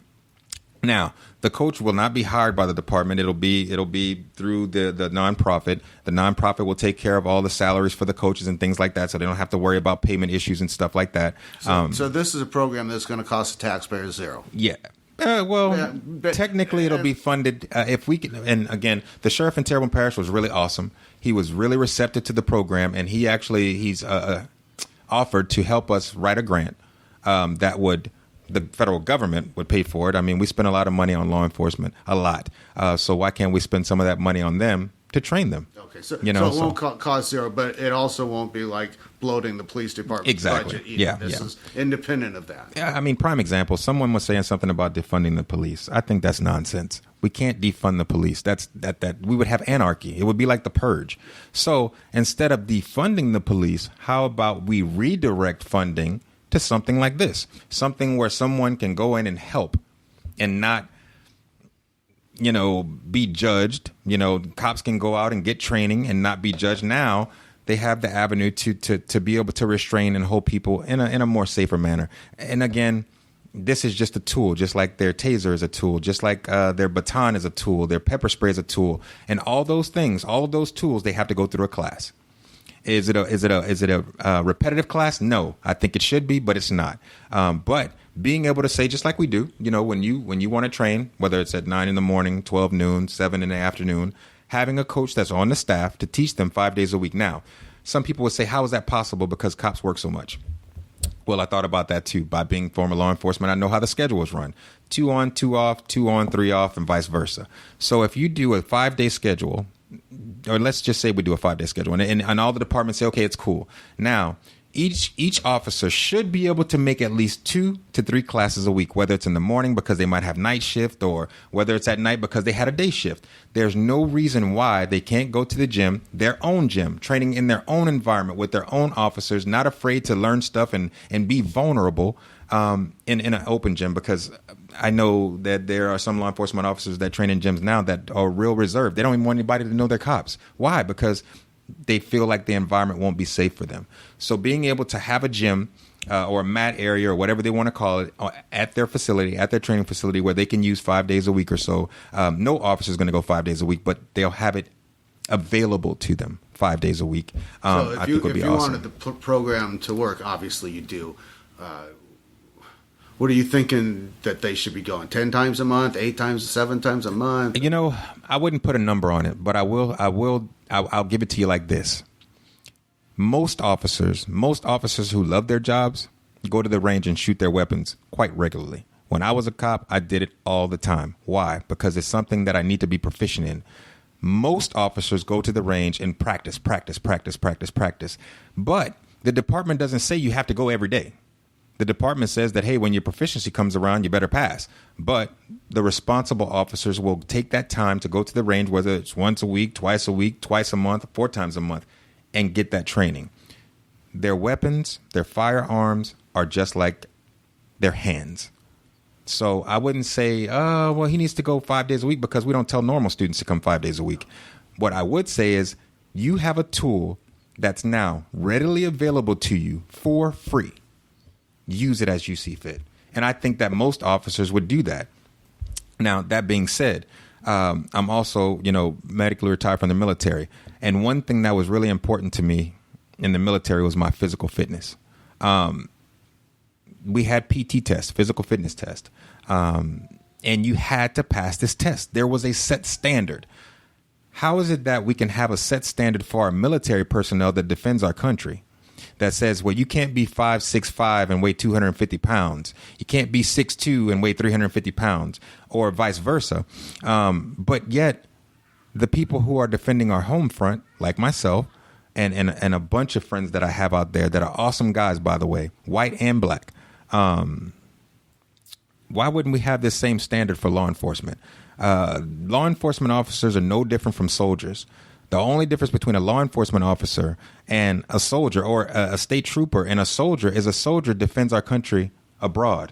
Now, the coach will not be hired by the department. It'll be through the nonprofit. The nonprofit will take care of all the salaries for the coaches and things like that, so they don't have to worry about payment issues and stuff like that. So this is a program that's going to cost the taxpayers zero. Yeah. Technically, it'll be funded if we can. And again, the sheriff in Terrebonne Parish was really awesome. He was really receptive to the program, and he's offered to help us write a grant that the federal government would pay for it. I mean, we spend a lot of money on law enforcement, a lot. So why can't we spend some of that money on them to train them. Okay, so, you know, so it won't cause zero, but it also won't be like bloating the police department's budget either. Yeah, this is independent of that. Yeah, I mean, prime example, someone was saying something about defunding the police. I think that's nonsense. We can't defund the police. That we would have anarchy. It would be like the purge. So instead of defunding the police, how about we redirect funding to something like this? Something where someone can go in and help and not, you know, be judged. You know, cops can go out and get training and not be judged. Now they have the avenue to be able to restrain and hold people in a more safer manner. And again, this is just a tool, just like their taser is a tool, just like their baton is a tool, their pepper spray is a tool, and all those things, all of those tools, they have to go through a class. Is it a repetitive class? No, I think it should be, but it's not. But being able to say, just like we do, you know, when you want to train, whether it's at 9 in the morning, 12 noon, 7 in the afternoon, having a coach that's on the staff to teach them 5 days a week. Now, some people would say, how is that possible? Because cops work so much. Well, I thought about that too. By being former law enforcement, I know how the schedule is run. 2 on, 2 off, 2 on, 3 off, and vice versa. So if you do a 5-day schedule, or let's just say we do a 5-day schedule, and all the departments say, okay, it's cool. Now, each officer should be able to make at least 2 to 3 classes a week, whether it's in the morning because they might have night shift, or whether it's at night because they had a day shift. There's no reason why they can't go to the gym, their own gym, training in their own environment with their own officers, not afraid to learn stuff and be vulnerable in an open gym, because I know that there are some law enforcement officers that train in gyms now that are real reserved. They don't even want anybody to know they're cops. Why? Because they feel like the environment won't be safe for them. So being able to have a gym or a mat area or whatever they want to call it at their facility, at their training facility, where they can use 5 days a week or so. No officer is going to go 5 days a week, but they'll have it available to them 5 days a week. So I think would be awesome. Wanted the program to work, obviously you do. What are you thinking that they should be going? 10 times a month, 8 times, 7 times a month? You know, I wouldn't put a number on it, but I'll give it to you like this. Most officers who love their jobs go to the range and shoot their weapons quite regularly. When I was a cop, I did it all the time. Why? Because it's something that I need to be proficient in. Most officers go to the range and practice. But the department doesn't say you have to go every day. The department says that, hey, when your proficiency comes around, you better pass. But the responsible officers will take that time to go to the range, whether it's once a week, twice a month, 4 times a month, and get that training. Their weapons, their firearms are just like their hands. So I wouldn't say, well, he needs to go 5 days a week, because we don't tell normal students to come 5 days a week. What I would say is you have a tool that's now readily available to you for free. Use it as you see fit. And I think that most officers would do that. Now, that being said, I'm also, medically retired from the military. And one thing that was really important to me in the military was my physical fitness. We had PT tests, physical fitness test. And you had to pass this test. There was a set standard. How is it that we can have a set standard for our military personnel that defends our country, that says, well, you can't be 5'6" and weigh 250 pounds. You can't be 6'2" and weigh 350 pounds, or vice versa. But yet the people who are defending our home front, like myself and a bunch of friends that I have out there that are awesome guys, by the way, white and black. Why wouldn't we have this same standard for law enforcement? Law enforcement officers are no different from soldiers. The only difference between a law enforcement officer and a soldier, or a state trooper and a soldier, is a soldier defends our country abroad.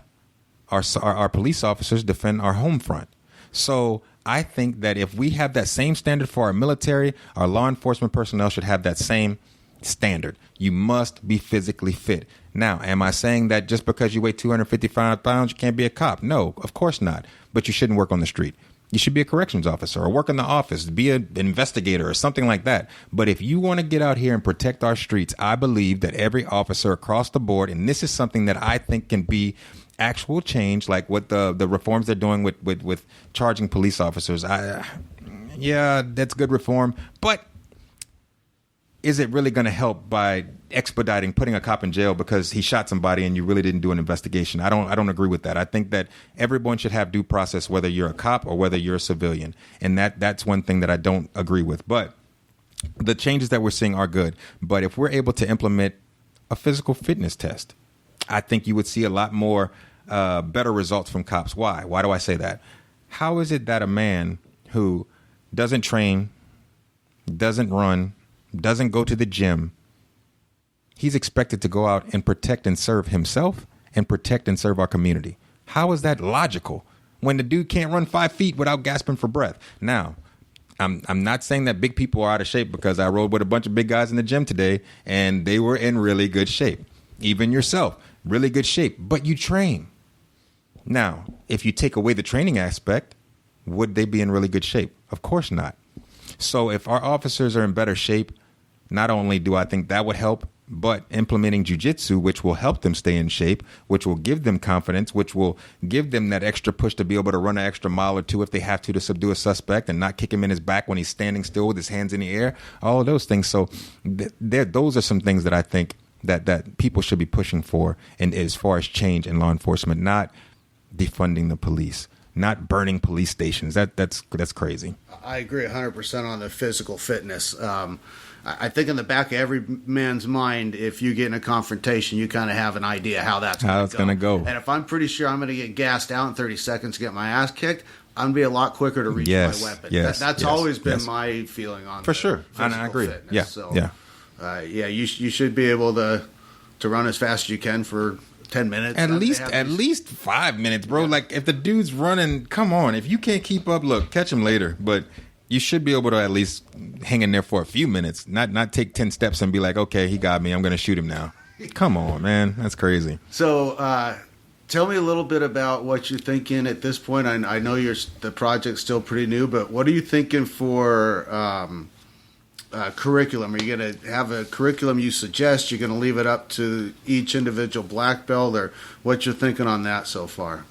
Our police officers defend our home front. So I think that if we have that same standard for our military, our law enforcement personnel should have that same standard. You must be physically fit. Now, am I saying that just because you weigh 255 pounds, you can't be a cop? No, of course not. But you shouldn't work on the street. You should be a corrections officer or work in the office, be an investigator or something like that. But if you want to get out here and protect our streets, I believe that every officer across the board, and this is something that I think can be actual change, like what the reforms they're doing with charging police officers. Yeah, that's good reform. But is it really going to help by expediting putting a cop in jail because he shot somebody and you really didn't do an investigation. I don't agree with that. I think that everyone should have due process, whether you're a cop or whether you're a civilian. And that's one thing that I don't agree with. But the changes that we're seeing are good. But if we're able to implement a physical fitness test, I think you would see a lot more better results from cops. Why? Why do I say that? How is it that a man who doesn't train, doesn't run, doesn't go to the gym, he's expected to go out and protect and serve himself and protect and serve our community? How is that logical when the dude can't run 5 feet without gasping for breath? Now, I'm not saying that big people are out of shape, because I rode with a bunch of big guys in the gym today and they were in really good shape. Even yourself, really good shape, but you train. Now, if you take away the training aspect, would they be in really good shape? Of course not. So if our officers are in better shape, not only do I think that would help, but implementing jiu-jitsu, which will help them stay in shape, which will give them confidence, which will give them that extra push to be able to run an extra mile or two if they have to subdue a suspect and not kick him in his back when he's standing still with his hands in the air, all of those things. So those are some things that I think that people should be pushing for, and as far as change in law enforcement, not defunding the police, not burning police stations. That's crazy. I agree 100% on the physical fitness. I think in the back of every man's mind, if you get in a confrontation, you kind of have an idea how it's going to go. And if I'm pretty sure I'm going to get gassed out in 30 seconds to get my ass kicked, I'm going to be a lot quicker to reach my weapon. That's always been my feeling on for sure. And I agree. Fitness. Yeah. So, you should be able to run as fast as you can for 10 minutes. At least 5 minutes, bro. Yeah. Like, if the dude's running, come on. If you can't keep up, look, catch him later. But you should be able to at least hang in there for a few minutes, not take 10 steps and be like, okay, he got me, I'm going to shoot him now. Come on, man. That's crazy. So tell me a little bit about what you're thinking at this point. I know the project's still pretty new, but what are you thinking for curriculum? Are you going to have a curriculum you suggest? You're going to leave it up to each individual black belt, or what you're thinking on that so far?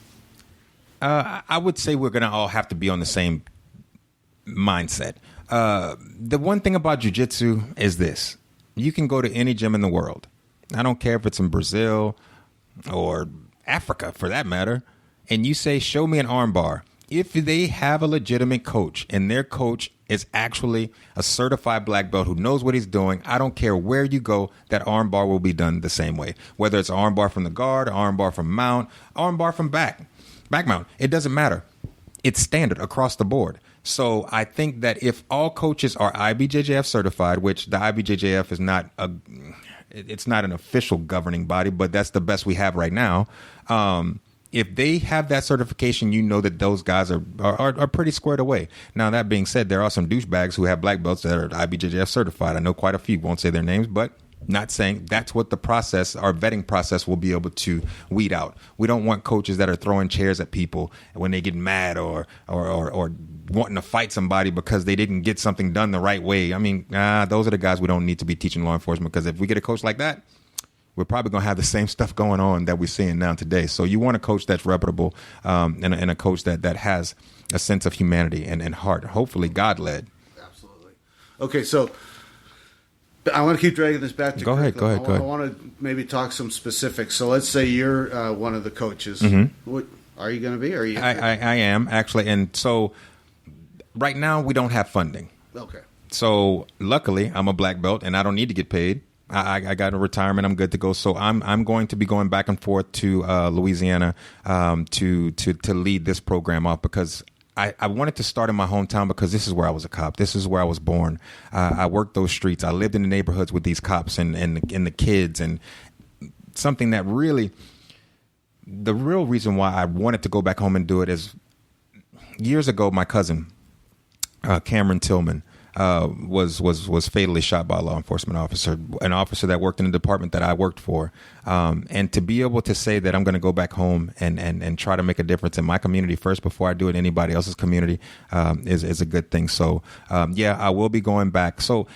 I would say we're going to all have to be on the same mindset. The one thing about jiu-jitsu is this: you can go to any gym in the world. I don't care if it's in Brazil or Africa for that matter, and you say, show me an armbar. If they have a legitimate coach and their coach is actually a certified black belt who knows what he's doing, I don't care where you go, that armbar will be done the same way. Whether it's an armbar from the guard, armbar from mount, armbar from back mount, it doesn't matter. It's standard across the board. So I think that if all coaches are IBJJF certified, which the IBJJF is not it's not an official governing body, but that's the best we have right now. If they have that certification, you know that those guys are pretty squared away. Now, that being said, there are some douchebags who have black belts that are IBJJF certified. I know quite a few, won't say their names, but not saying that's what the process, our vetting process, will be able to weed out. We don't want coaches that are throwing chairs at people when they get mad or wanting to fight somebody because they didn't get something done the right way. I mean, those are the guys we don't need to be teaching law enforcement, because if we get a coach like that, we're probably going to have the same stuff going on that we're seeing now today. So you want a coach that's reputable, and a coach that has a sense of humanity and heart, hopefully God-led. Absolutely. Okay, so I want to keep dragging this back to Go ahead. I want to maybe talk some specifics. So let's say you're one of the coaches. Mm-hmm. What are you going to be? Are you? I am, actually. And so right now we don't have funding. Okay. So luckily I'm a black belt and I don't need to get paid. I got a retirement. I'm good to go. So I'm going to be going back and forth to Louisiana to lead this program off, because I wanted to start in my hometown, because this is where I was a cop. This is where I was born. I worked those streets. I lived in the neighborhoods with these cops and the kids. And something that really, the real reason why I wanted to go back home and do it is, years ago, my cousin, Cameron Tillman, was fatally shot by a law enforcement officer, an officer that worked in the department that I worked for. And to be able to say that I'm going to go back home and try to make a difference in my community first before I do it in anybody else's community is a good thing. So, I will be going back. So,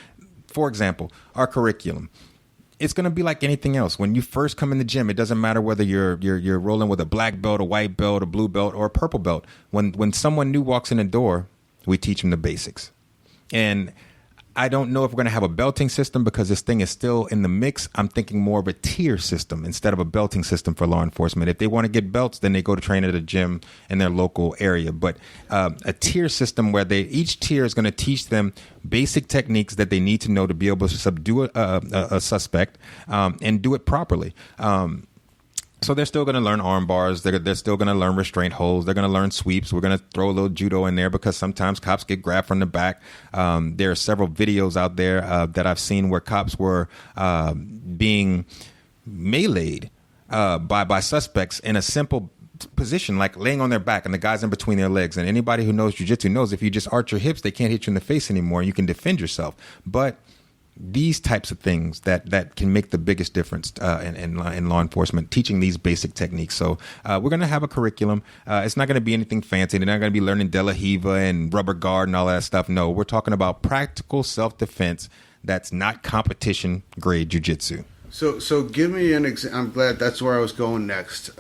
for example, our curriculum, it's going to be like anything else. When you first come in the gym, it doesn't matter whether you're rolling with a black belt, a white belt, a blue belt, or a purple belt. When someone new walks in the door, we teach them the basics. And I don't know if we're going to have a belting system because this thing is still in the mix. I'm thinking more of a tier system instead of a belting system for law enforcement. If they want to get belts, then they go to train at a gym in their local area. But a tier system where each tier is going to teach them basic techniques that they need to know to be able to subdue a suspect and do it properly. So they're still going to learn arm bars. They're still going to learn restraint holds. They're going to learn sweeps. We're going to throw a little judo in there because sometimes cops get grabbed from the back. There are several videos out there that I've seen where cops were being meleeed by suspects in a simple position, like laying on their back and the guy's in between their legs. And anybody who knows jiu-jitsu knows if you just arch your hips, they can't hit you in the face anymore. You can defend yourself. But these types of things that can make the biggest difference in law enforcement, teaching these basic techniques. So we're going to have a curriculum. It's not going to be anything fancy. They're not going to be learning De La Hiva and rubber guard and all that stuff. No, we're talking about practical self-defense that's not competition grade jiu-jitsu. So give me an example. I'm glad that's where I was going next.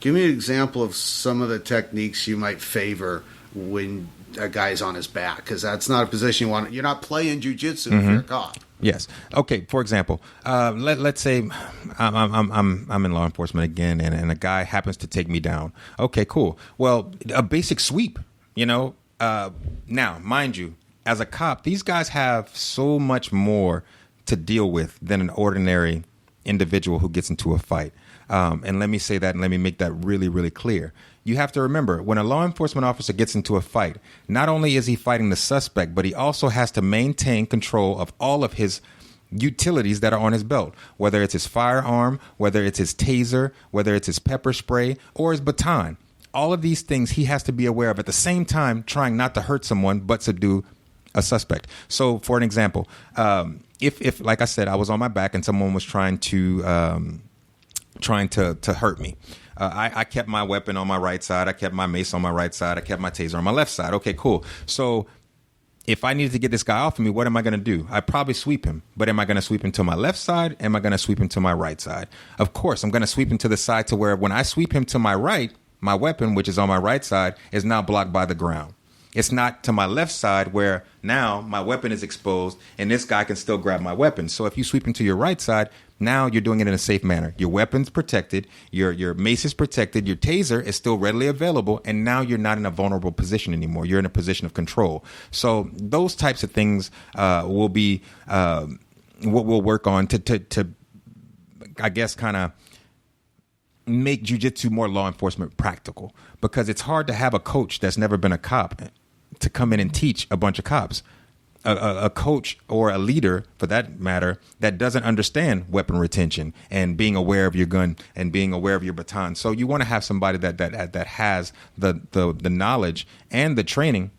Give me an example of some of the techniques you might favor when a guy's on his back, because that's not a position you want. You're not playing jiu-jitsu if you're a cop. Yes. Okay. For example, let's say I'm in law enforcement again, and a guy happens to take me down. Okay, cool. Well, a basic sweep. Now, mind you, as a cop, these guys have so much more to deal with than an ordinary individual who gets into a fight. And let me say that, and let me make that really, really clear. You have to remember, when a law enforcement officer gets into a fight, not only is he fighting the suspect, but he also has to maintain control of all of his utilities that are on his belt, whether it's his firearm, whether it's his taser, whether it's his pepper spray, or his baton. All of these things he has to be aware of at the same time, trying not to hurt someone, but subdue a suspect. So, for an example, if like I said, I was on my back and someone was trying to hurt me. I kept my weapon on my right side. I kept my mace on my right side. I kept my taser on my left side. Okay, cool. So if I needed to get this guy off of me, what am I going to do? I'd probably sweep him. But am I going to sweep him to my left side? Am I going to sweep him to my right side? Of course, I'm going to sweep him to the side to where when I sweep him to my right, my weapon, which is on my right side, is now blocked by the ground. It's not to my left side where now my weapon is exposed and this guy can still grab my weapon. So if you sweep him to your right side, now you're doing it in a safe manner. Your weapon's protected, your mace is protected, your taser is still readily available, and now you're not in a vulnerable position anymore. You're in a position of control. So those types of things will be what we'll work on to I guess, kind of make jiu-jitsu more law enforcement practical, because it's hard to have a coach that's never been a cop to come in and teach a bunch of cops. A coach or a leader, for that matter, that doesn't understand weapon retention and being aware of your gun and being aware of your baton. So you want to have somebody that has the knowledge and the training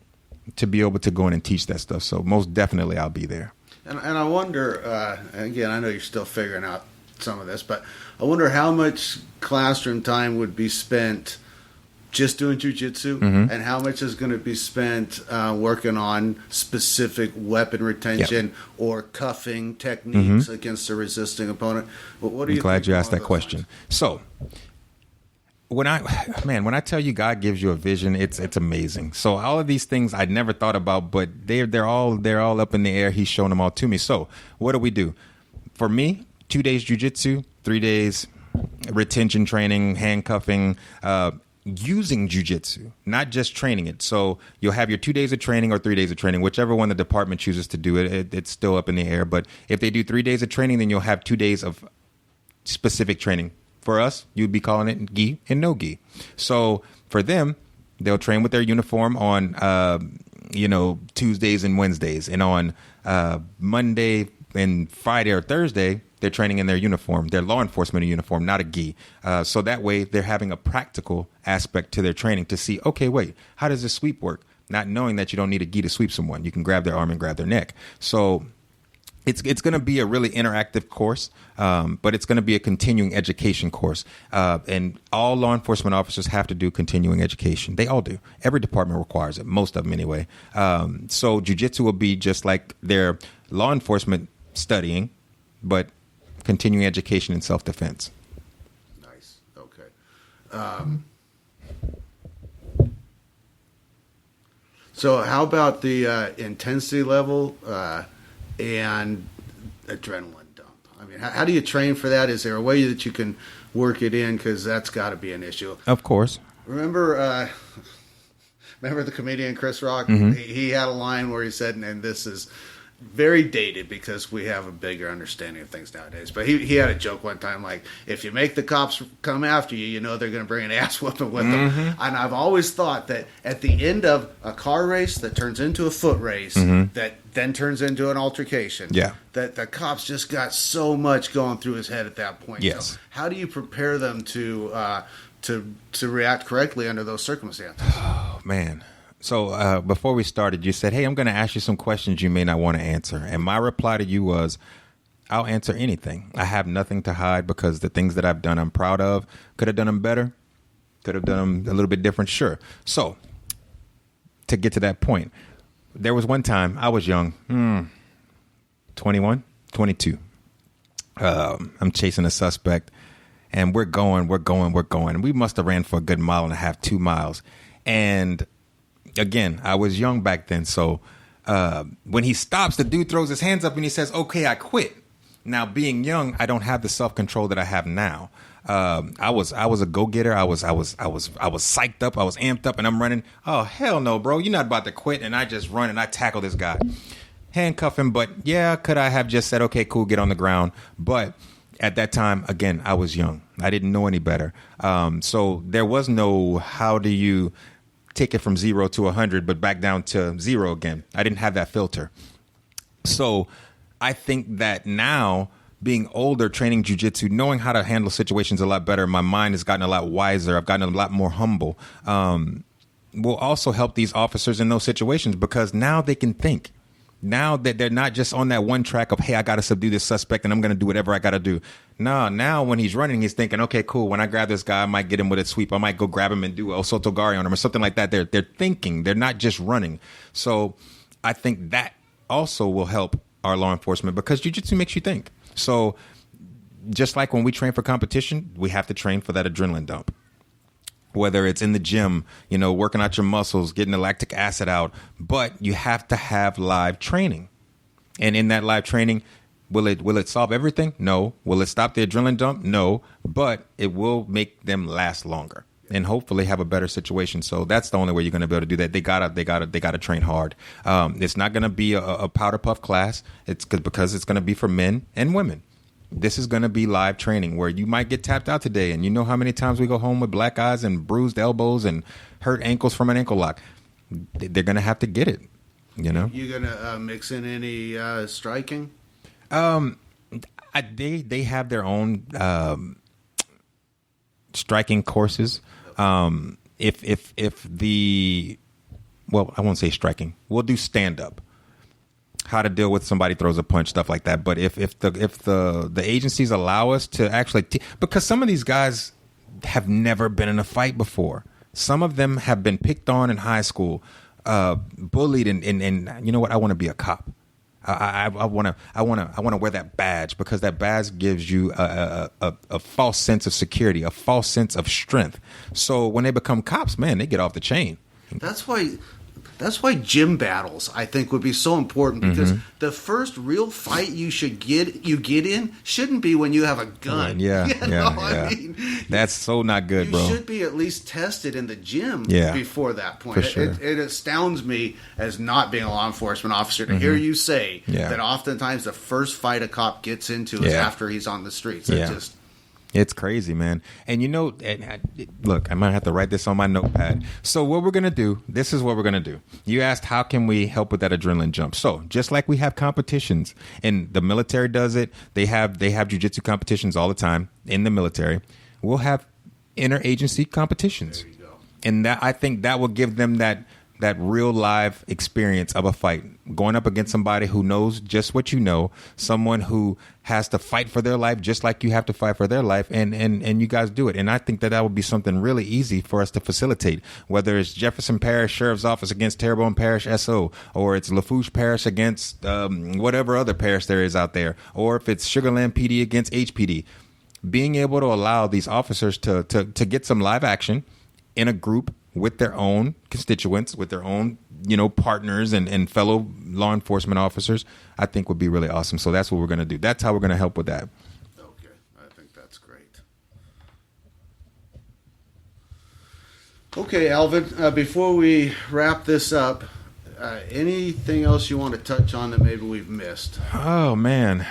to be able to go in and teach that stuff. So most definitely I'll be there. And I wonder, again, I know you're still figuring out some of this, but I wonder how much classroom time would be spent just doing jiu-jitsu, and how much is going to be spent working on specific weapon retention or cuffing techniques against a resisting opponent. What do you? I'm glad you asked that question. Lines? So, when I tell you God gives you a vision, it's amazing. So all of these things I'd never thought about, but they're all up in the air. He's shown them all to me. So what do? For me, 2 days jiu-jitsu, 3 days retention training, handcuffing. Using jiu-jitsu, not just training it. So you'll have your 2 days of training or 3 days of training, whichever one the department chooses to do it. It's still up in the air. But if they do 3 days of training, then you'll have 2 days of specific training. For us, you'd be calling it gi and no gi. So for them, they'll train with their uniform on, Tuesdays and Wednesdays. And on Monday and Friday or Thursday, they're training in their uniform, their law enforcement uniform, not a gi. So that way they're having a practical aspect to their training to see, okay, wait, how does this sweep work? Not knowing that you don't need a gi to sweep someone. You can grab their arm and grab their neck. So it's going to be a really interactive course, but it's going to be a continuing education course. And all law enforcement officers have to do continuing education. They all do. Every department requires it, most of them anyway. So jiu-jitsu will be just like their law enforcement studying, but continuing education and self-defense. Nice. Okay. So how about the intensity level and adrenaline dump? I mean, how do you train for that? Is there a way that you can work it in? Because that's got to be an issue. Of course. Remember the comedian Chris Rock? Mm-hmm. He had a line where he said, and this is very dated because we have a bigger understanding of things nowadays. But he had a joke one time like, if you make the cops come after you, you know they're going to bring an ass whooping with them. And I've always thought that at the end of a car race that turns into a foot race, that then turns into an altercation, that the cops just got so much going through his head at that point. Yes. So how do you prepare them to react correctly under those circumstances? Oh, man. So before we started, you said, hey, I'm going to ask you some questions you may not want to answer. And my reply to you was, I'll answer anything. I have nothing to hide because the things that I've done, I'm proud of. Could have done them better. Could have done them a little bit different. Sure. So to get to that point, there was one time I was young, 21, 22. I'm chasing a suspect and we're going. We must have ran for a good mile and a half, 2 miles. And again, I was young back then, so when he stops, the dude throws his hands up and he says, "Okay, I quit." Now, being young, I don't have the self-control that I have now. I was a go-getter. I was psyched up. I was amped up, and I'm running. Oh, hell no, bro! You're not about to quit. And I just run and I tackle this guy, handcuff him. But yeah, could I have just said, "Okay, cool, get on the ground"? But at that time, again, I was young. I didn't know any better. So there was no how do you take it from 0 to 100, but back down to 0 again. I didn't have that filter. So I think that now, being older, training jiu-jitsu, knowing how to handle situations a lot better, my mind has gotten a lot wiser. I've gotten a lot more humble. Will also help these officers in those situations because now they can think. Now that they're not just on that one track of, hey, I got to subdue this suspect and I'm going to do whatever I got to do. No, now when he's running, he's thinking, okay, cool. When I grab this guy, I might get him with a sweep. I might go grab him and do El Sotogari on him or something like that. They're thinking. They're not just running. So I think that also will help our law enforcement because jiu-jitsu makes you think. So just like when we train for competition, we have to train for that adrenaline dump. Whether it's in the gym, working out your muscles, getting the lactic acid out, but you have to have live training. And in that live training, will it solve everything? No. Will it stop the adrenaline dump? No. But it will make them last longer and hopefully have a better situation. So that's the only way you're going to be able to do that. They gotta train hard. It's not going to be a powder puff class. It's because it's going to be for men and women. This is going to be live training where you might get tapped out today. And you know how many times we go home with black eyes and bruised elbows and hurt ankles from an ankle lock. They're going to have to get it, You going to mix in any striking? They have their own striking courses. If I won't say striking. We'll do stand-up. How to deal with somebody throws a punch, stuff like that. But if the agencies allow us to actually, because some of these guys have never been in a fight before. Some of them have been picked on in high school, bullied, and you know what? I want to be a cop. I want to wear that badge because that badge gives you a false sense of security, a false sense of strength. So when they become cops, man, they get off the chain. That's why gym battles, I think, would be so important because the first real fight you get in shouldn't be when you have a gun. I mean, that's so not good, bro. You should be at least tested in the gym before that point. For sure. It astounds me as not being a law enforcement officer to hear you say that oftentimes the first fight a cop gets into is after he's on the streets. It's crazy, man. And look, I might have to write this on my notepad. So what we're going to do, this is what we're going to do. You asked, how can we help with that adrenaline jump? So just like we have competitions, and the military does it, they have jiu-jitsu competitions all the time in the military. We'll have interagency competitions. There you go. And I think that will give them that real live experience of a fight, going up against somebody who knows just what you know, someone who has to fight for their life just like you have to fight for their life, and you guys do it. And I think that would be something really easy for us to facilitate, whether it's Jefferson Parish Sheriff's Office against Terrebonne Parish SO, or it's Lafourche Parish against whatever other parish there is out there, or if it's Sugarland PD against HPD. Being able to allow these officers to get some live action in a group with their own constituents, with their own, partners and fellow law enforcement officers, I think would be really awesome. So that's what we're going to do. That's how we're going to help with that. Okay. I think that's great. Okay, Alvin, before we wrap this up, anything else you want to touch on that maybe we've missed? Oh, man.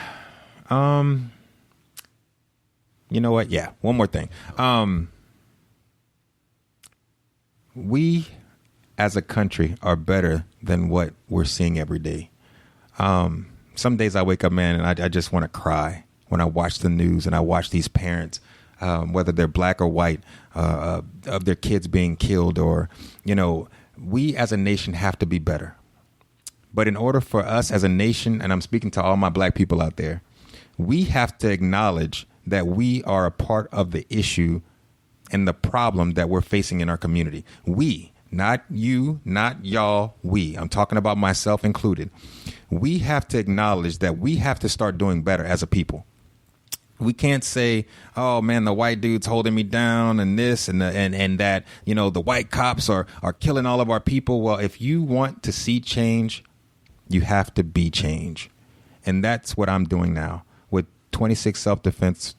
You know what? Yeah, one more thing. We, as a country, are better than what we're seeing every day. Some days I wake up, man, and I just want to cry when I watch the news and I watch these parents, whether they're black or white, of their kids being killed, or, we as a nation have to be better. But in order for us as a nation, and I'm speaking to all my black people out there, we have to acknowledge that we are a part of the issue and the problem that we're facing in our community. We, not you, not y'all, we. I'm talking about myself included. We have to acknowledge that we have to start doing better as a people. We can't say, oh, man, the white dude's holding me down and this and that, the white cops are killing all of our people. Well, if you want to see change, you have to be change. And that's what I'm doing now. With 26 self-defense,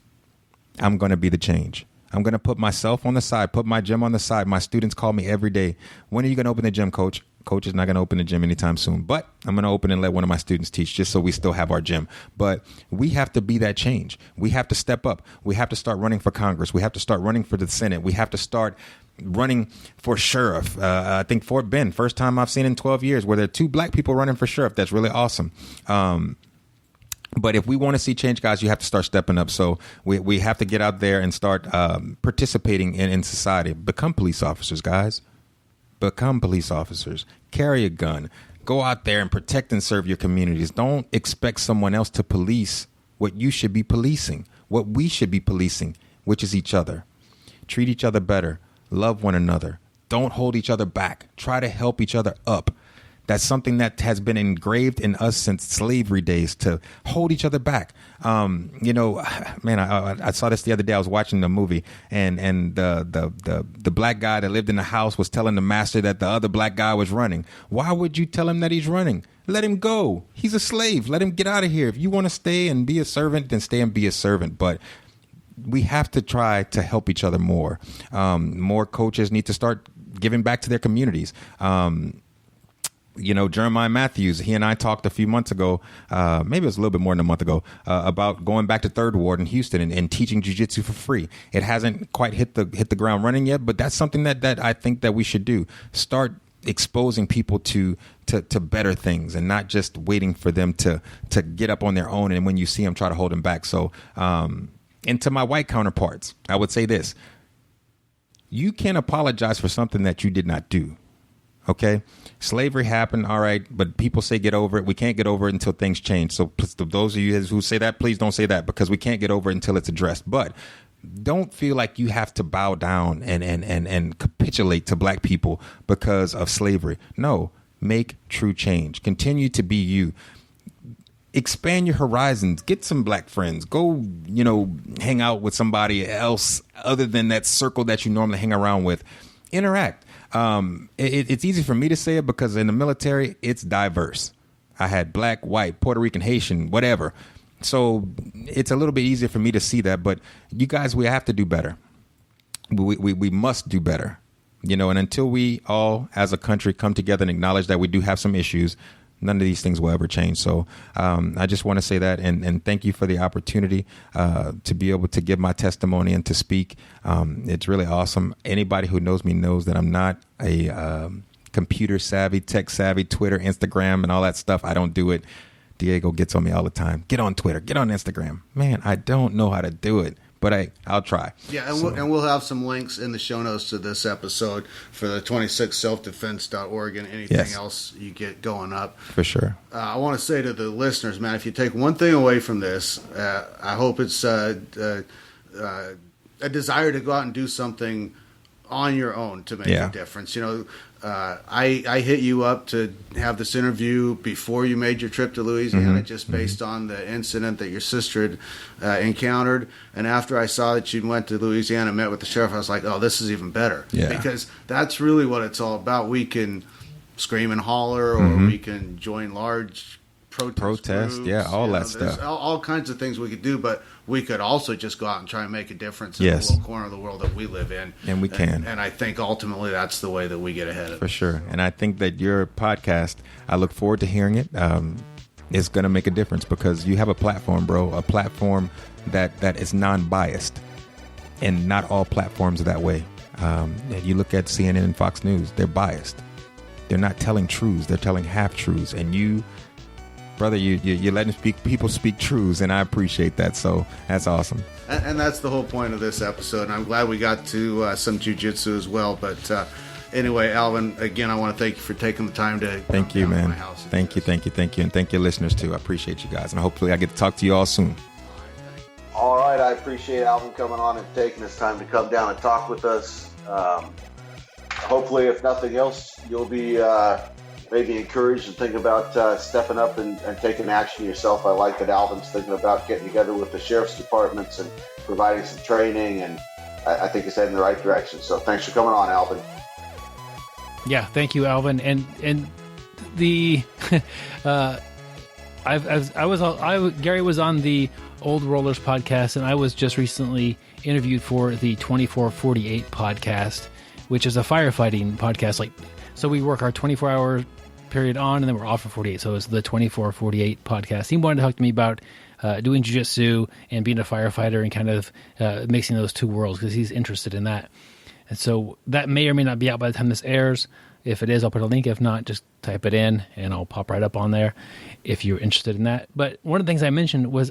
I'm going to be the change. I'm going to put myself on the side, put my gym on the side. My students call me every day. When are you going to open the gym, coach? Coach is not going to open the gym anytime soon, but I'm going to open and let one of my students teach just so we still have our gym. But we have to be that change. We have to step up. We have to start running for Congress. We have to start running for the Senate. We have to start running for sheriff. I think Fort Bend, first time I've seen in 12 years where there are 2 black people running for sheriff. That's really awesome. But if we want to see change, guys, you have to start stepping up. So we have to get out there and start participating in society. Become police officers, guys. Become police officers. Carry a gun. Go out there and protect and serve your communities. Don't expect someone else to police what you should be policing, what we should be policing, which is each other. Treat each other better. Love one another. Don't hold each other back. Try to help each other up. That's something that has been engraved in us since slavery days, to hold each other back. Man, I saw this the other day. I was watching the movie, and the black guy that lived in the house was telling the master that the other black guy was running. Why would you tell him that he's running? Let him go. He's a slave. Let him get out of here. If you want to stay and be a servant, then stay and be a servant. But we have to try to help each other more. More coaches need to start giving back to their communities. Jeremiah Matthews, he and I talked a few months ago, maybe it was a little bit more than a month ago, about going back to Third Ward in Houston and teaching jiu-jitsu for free. It hasn't quite hit the ground running yet, but that's something that I think that we should do. Start exposing people to better things and not just waiting for them to get up on their own. And when you see them, try to hold them back. So, and to my white counterparts, I would say this: you can't apologize for something that you did not do. Okay, slavery happened, all right, but people say get over it. We can't get over it until things change. So those of you who say that, please don't say that, because we can't get over it until it's addressed. But don't feel like you have to bow down and capitulate to black people because of slavery. No, make true change. Continue to be you. Expand your horizons. Get some black friends. Go, hang out with somebody else other than that circle that you normally hang around with. Interact. It's easy for me to say it because in the military, it's diverse. I had black, white, Puerto Rican, Haitian, whatever. So it's a little bit easier for me to see that. But you guys, we have to do better. We must do better. And until we all as a country come together and acknowledge that we do have some issues, none of these things will ever change. So I just want to say that and thank you for the opportunity to be able to give my testimony and to speak. It's really awesome. Anybody who knows me knows that I'm not a computer savvy, tech savvy, Twitter, Instagram, and all that stuff. I don't do it. Diego gets on me all the time. Get on Twitter. Get on Instagram. Man, I don't know how to do it. But I'll try. Yeah, and we'll have some links in the show notes to this episode for the 26selfdefense.org and anything else you get going up. For sure. I want to say to the listeners, man, if you take one thing away from this, I hope it's a desire to go out and do something on your own to make Yeah. a difference. I hit you up to have this interview before you made your trip to Louisiana, just based on the incident that your sister had encountered. And after I saw that you went to Louisiana and met with the sheriff, I was like, oh, this is even better. Yeah. Because that's really what it's all about. We can scream and holler, or we can join large protest groups, yeah, all that there's stuff. all kinds of things we could do, but we could also just go out and try and make a difference in Yes. the little corner of the world that we live in. And we can. And I think ultimately that's the way that we get ahead of For it. sure. And I think that your podcast, I look forward to hearing it. It's going to make a difference because you have a platform, bro, a platform that is non-biased. And not all platforms are that way. You look at CNN and Fox News, they're biased. They're not telling truths. They're telling half-truths. And you, brother, you're letting people speak truths, and I appreciate that. So that's awesome. And that's the whole point of this episode. And I'm glad we got to some jiu-jitsu as well. But anyway, Alvin, again, I want to thank you for taking the time to Thank you, come down to man. my house. Thank you. And thank your listeners, too. I appreciate you guys. And hopefully I get to talk to you all soon. All right, I appreciate Alvin coming on and taking his time to come down and talk with us. Hopefully, if nothing else, you'll be maybe encouraged and think about stepping up and taking action yourself. I like that Alvin's thinking about getting together with the sheriff's departments and providing some training, and I think he's heading in the right direction. So thanks for coming on, Alvin. Yeah, thank you, Alvin. And the Gary was on the Old Rollers podcast, and I was just recently interviewed for the 2448 podcast, which is a firefighting podcast. So we work our 24-hour period on, and then we're off for 48. So it's the 2448 podcast. He wanted to talk to me about doing jiu-jitsu and being a firefighter and kind of mixing those two worlds because he's interested in that. And so that may or may not be out by the time this airs. If it is, I'll put a link. If not, just type it in, and I'll pop right up on there if you're interested in that. But one of the things I mentioned was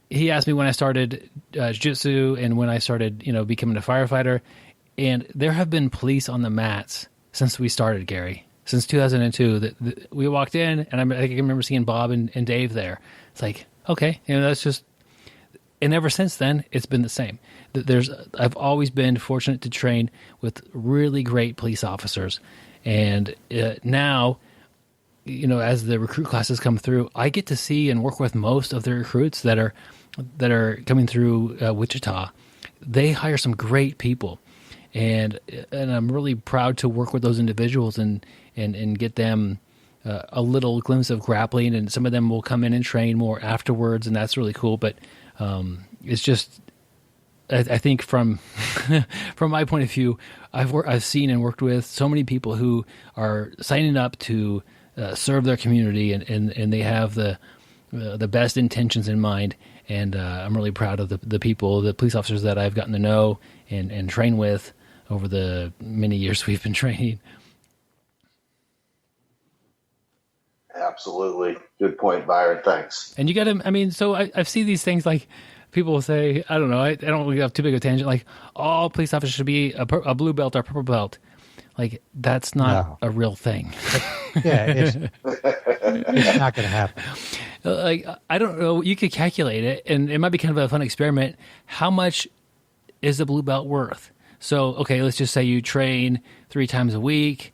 he asked me when I started jiu-jitsu and when I started, becoming a firefighter, and there have been police on the mats since we started, Gary, since 2002. We walked in, and I can remember seeing Bob and Dave there. It's like, okay, that's just, and ever since then, it's been the same. I've always been fortunate to train with really great police officers, and now, as the recruit classes come through, I get to see and work with most of the recruits that are coming through Wichita. They hire some great people, and I'm really proud to work with those individuals and get them a little glimpse of grappling. And some of them will come in and train more afterwards, and that's really cool. But it's just, I think from from my point of view, I've seen and worked with so many people who are signing up to serve their community, and they have the best intentions in mind. And I'm really proud of the people, the police officers that I've gotten to know and train with over the many years we've been training. Absolutely. Good point, Byron. Thanks. And you got to, so I've seen these things like people will say, I don't know, I don't really have too big of a tangent, like all police officers should be a blue belt or a purple belt. Like, that's not a real thing. Yeah, it's not going to happen. Like, I don't know. You could calculate it, and it might be kind of a fun experiment. How much is the blue belt worth? So, okay, let's just say you train 3 times a week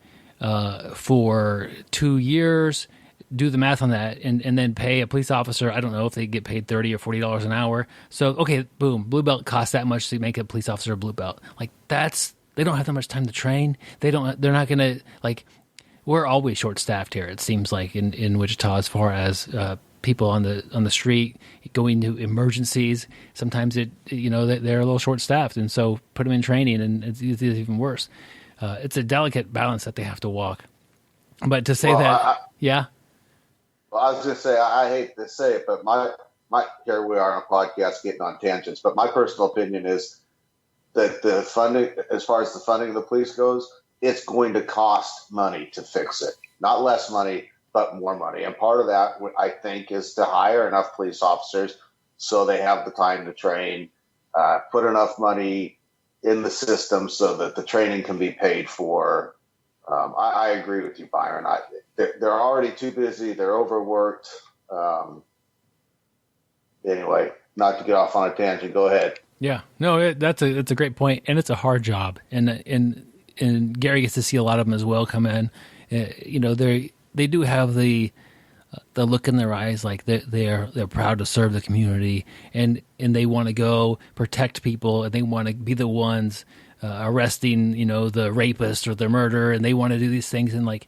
for 2 years. Do the math on that, and then pay a police officer. I don't know if they get paid $30 or $40 an hour. So, okay, boom, blue belt costs that much to make a police officer a blue belt. Like, they don't have that much time to train. They're not going to, like, we're always short-staffed here, it seems like, in Wichita, as far as people on the street going to emergencies. Sometimes they're a little short-staffed, and so put them in training, and it's even worse. It's a delicate balance that they have to walk. But to say yeah? Well, I was going to say, I hate to say it, but my here we are on a podcast getting on tangents, but my personal opinion is that the funding, as far as the funding of the police goes, it's going to cost money to fix it. Not less money, but more money. And part of that, I think, is to hire enough police officers so they have the time to train, put enough money in the system so that the training can be paid for. I agree with you, Byron. They're already too busy. They're overworked. Anyway, not to get off on a tangent, go ahead. Yeah, no, it's a great point, and it's a hard job, and Gary gets to see a lot of them as well come in. They do have the look in their eyes, like they're proud to serve the community, and they want to go protect people, and they want to be the ones arresting, the rapist or the murderer, and they want to do these things, and like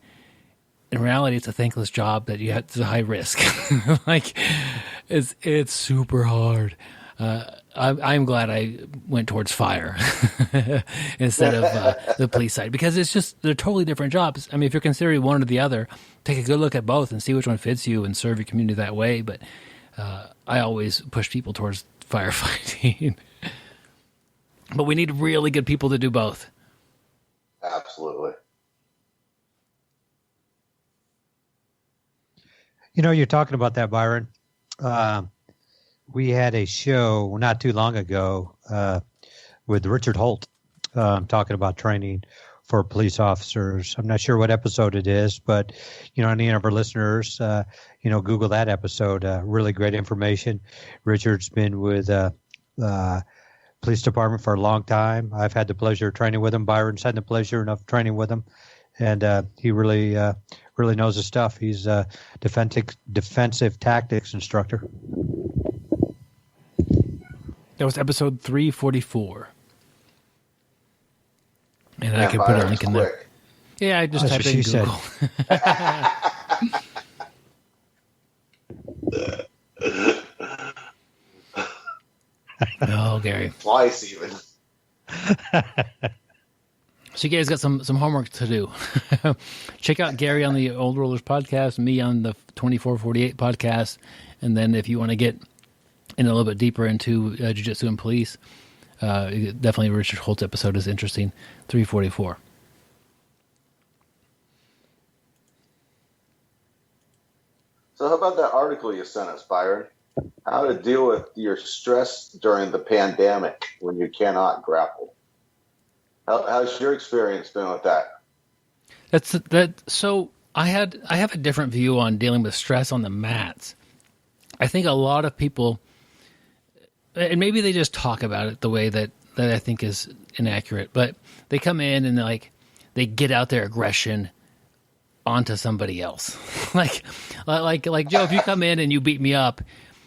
in reality, it's a thankless job that it's a high risk. Like it's super hard. I'm glad I went towards fire instead of the police side, because they're totally different jobs. I mean, if you're considering one or the other, take a good look at both and see which one fits you and serve your community that way. But I always push people towards firefighting. But we need really good people to do both. Absolutely. You're talking about that, Byron. We had a show not too long ago with Richard Holt talking about training for police officers. I'm not sure what episode it is, but, any of our listeners, Google that episode. Really great information. Richard's been with police department for a long time. I've had the pleasure of training with him. Byron's had the pleasure of training with him. And he really knows his stuff. He's a defensive tactics instructor. That was episode 344. And I can put a link in there. Yeah, I just typed in Google. Oh, Gary. Twice even. So you guys got some homework to do. Check out Gary on the Old Rollers podcast, me on the 2448 podcast, and then if you want to get in a little bit deeper into jiu-jitsu and police, definitely Richard Holt's episode is interesting, 344. So how about that article you sent us, Byron? How to deal with your stress during the pandemic when you cannot grapple. How's your experience been with that? So I have a different view on dealing with stress on the mats. I think a lot of people, and maybe they just talk about it the way that I think is inaccurate, but they come in and they get out their aggression onto somebody else. like Joe, if you come in and you beat me up,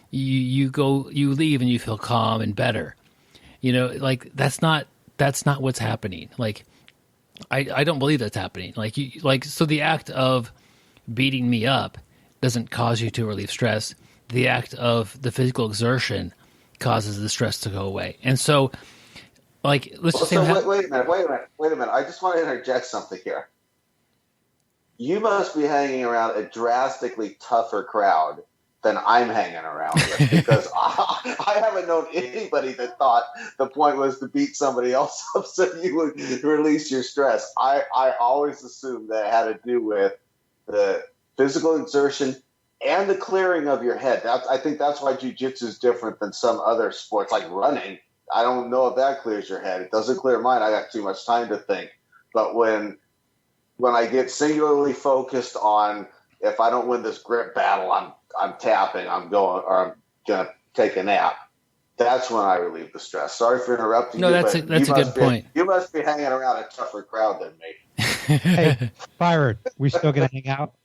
you leave and you feel calm and better. That's not what's happening. Like, I don't believe that's happening. So the act of beating me up doesn't cause you to relieve stress. The act of the physical exertion causes the stress to go away. And so, let's just say... Wait a minute. I just want to interject something here. You must be hanging around a drastically tougher crowd than I'm hanging around with, because I haven't known anybody that thought the point was to beat somebody else up so you would release your stress. I always assumed that it had to do with the physical exertion and the clearing of your head. I think that's why jiu-jitsu is different than some other sports, like running. I don't know if that clears your head. It doesn't clear mine. I got too much time to think. But when I get singularly focused on, if I don't win this grip battle, I'm tapping, I'm going to take a nap. That's when I relieve the stress. Sorry for interrupting you. No, that's a good point. You must be hanging around a tougher crowd than me. Hey, Byron, we still going to hang out?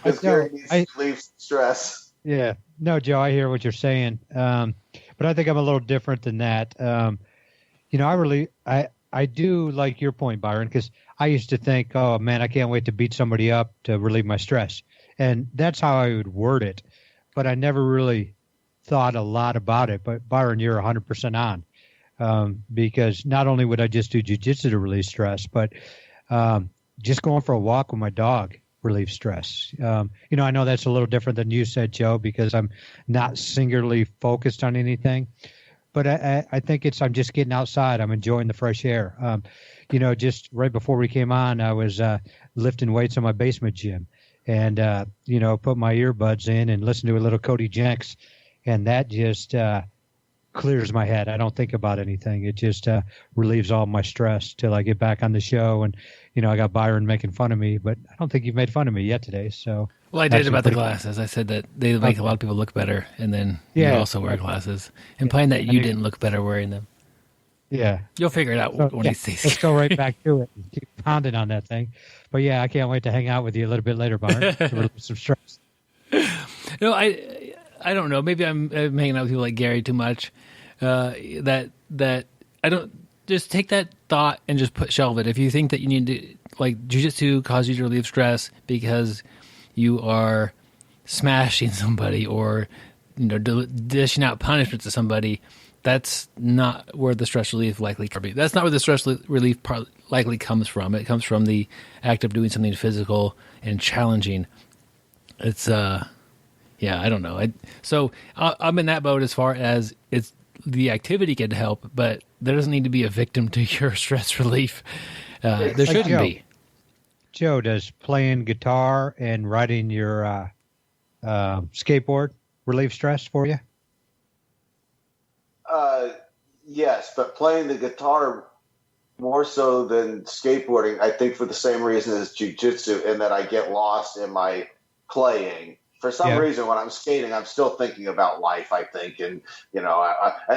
Because Gary needs to relieve stress. Yeah. No, Joe, I hear what you're saying. But I think I'm a little different than that. I do like your point, Byron, because I used to think, oh, man, I can't wait to beat somebody up to relieve my stress. And that's how I would word it. But I never really thought a lot about it. But, Byron, you're 100% on. Because not only would I just do jiu-jitsu to relieve stress, but just going for a walk with my dog relieves stress. I know that's a little different than you said, Joe, because I'm not singularly focused on anything. But I think I'm just getting outside. I'm enjoying the fresh air. Just right before we came on, I was lifting weights in my basement gym and, put my earbuds in and listen to a little Cody Jenks. And that just clears my head. I don't think about anything. It just relieves all my stress till I get back on the show. And, I got Byron making fun of me, but I don't think you've made fun of me yet today. So, well, I did about the glasses. I said that they make a lot of people look better, and then you also wear glasses, implying that you didn't look better wearing them. Yeah. You'll figure it out one of these days. Let's go right back to it and keep pounding on that thing. But yeah, I can't wait to hang out with you a little bit later, Byron, to relieve some stress. No, I don't know. Maybe I'm hanging out with people like Gary too much. That I don't just take that thought and just shelve it. If you think that you need to, like, jiu-jitsu causes you to relieve stress because you are smashing somebody or dishing out punishment to somebody, that's not where the stress relief likely comes from. That's not where the stress relief likely comes from. It comes from the act of doing something physical and challenging. It's I don't know. So I'm in that boat as far as it's the activity can help, but there doesn't need to be a victim to your stress relief. There shouldn't be. Joe, does playing guitar and riding your skateboard relieve stress for you? Yes, but playing the guitar more so than skateboarding, I think for the same reason as jiu-jitsu, in that I get lost in my playing. For some reason, when I'm skating, I'm still thinking about life, I think. And, and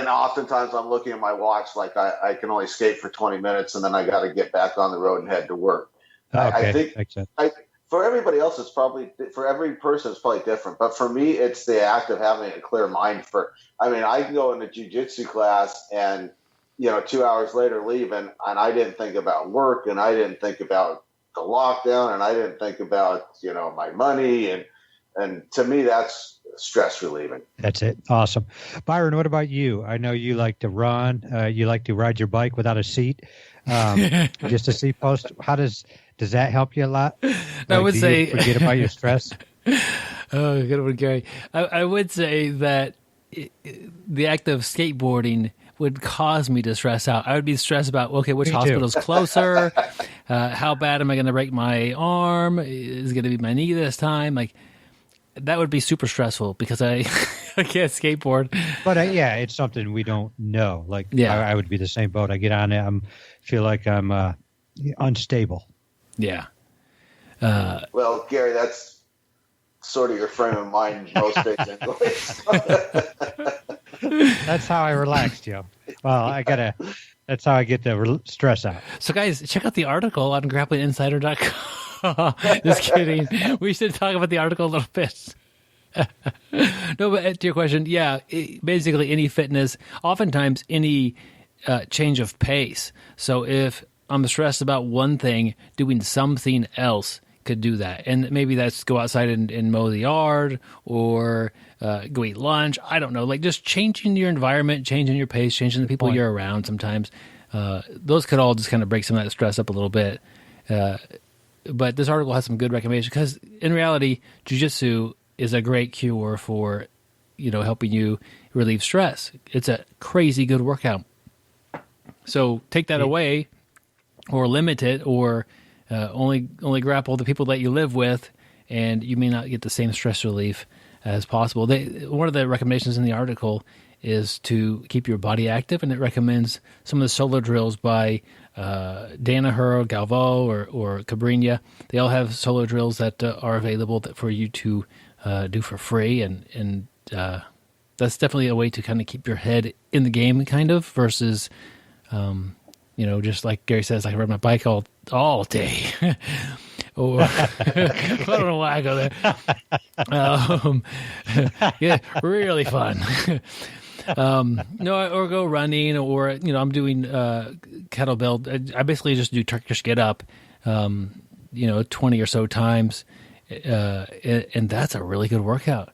oftentimes I'm looking at my watch like I can only skate for 20 minutes and then I got to get back on the road and head to work. I think for everybody else, for every person, it's probably different. But for me, it's the act of having a clear mind. I can go into jiu-jitsu class and, 2 hours later leave and I didn't think about work and I didn't think about the lockdown and I didn't think about, my money. And to me, that's stress relieving. That's it. Awesome. Byron, what about you? I know you like to run. You like to ride your bike without a seat, just a seat post. How does that help you a lot? I would say forget about your stress. Oh, good one, Gary. I would say that the act of skateboarding would cause me to stress out. I would be stressed about, okay, which hospital's closer? How bad am I going to break my arm? Is it going to be my knee this time? Like, that would be super stressful because I can't skateboard. But it's something we don't know. Like, I would be the same boat. I get on it. Feel like I'm unstable. Yeah. Well, Gary, that's sort of your frame of mind most days anyways. That's how I relax, Joe. Well, that's how I get the stress out. So guys, check out the article on grapplinginsider.com. Just kidding. We should talk about the article a little bit. No, but to your question, basically any fitness, oftentimes any change of pace. So if I'm stressed about one thing, doing something else could do that. And maybe that's go outside and mow the yard or go eat lunch. I don't know. Like just changing your environment, changing your pace, changing the people you're around sometimes. Those could all just kind of break some of that stress up a little bit. But this article has some good recommendations because in reality, jiu-jitsu is a great cure for, helping you relieve stress. It's a crazy good workout. So take that away or limit it or only grapple the people that you live with and you may not get the same stress relief as possible. One of the recommendations in the article is to keep your body active, and it recommends some of the solo drills by Danaher, Galvo, or Cabrinha. They all have solo drills that are available for you to do for free, and that's definitely a way to kind of keep your head in the game, kind of, versus, just like Gary says, I ride my bike all day. Or I don't know why I go there. Really fun. Or go running, or I'm doing kettlebell. I basically just do Turkish get up, 20 or so times, and that's a really good workout.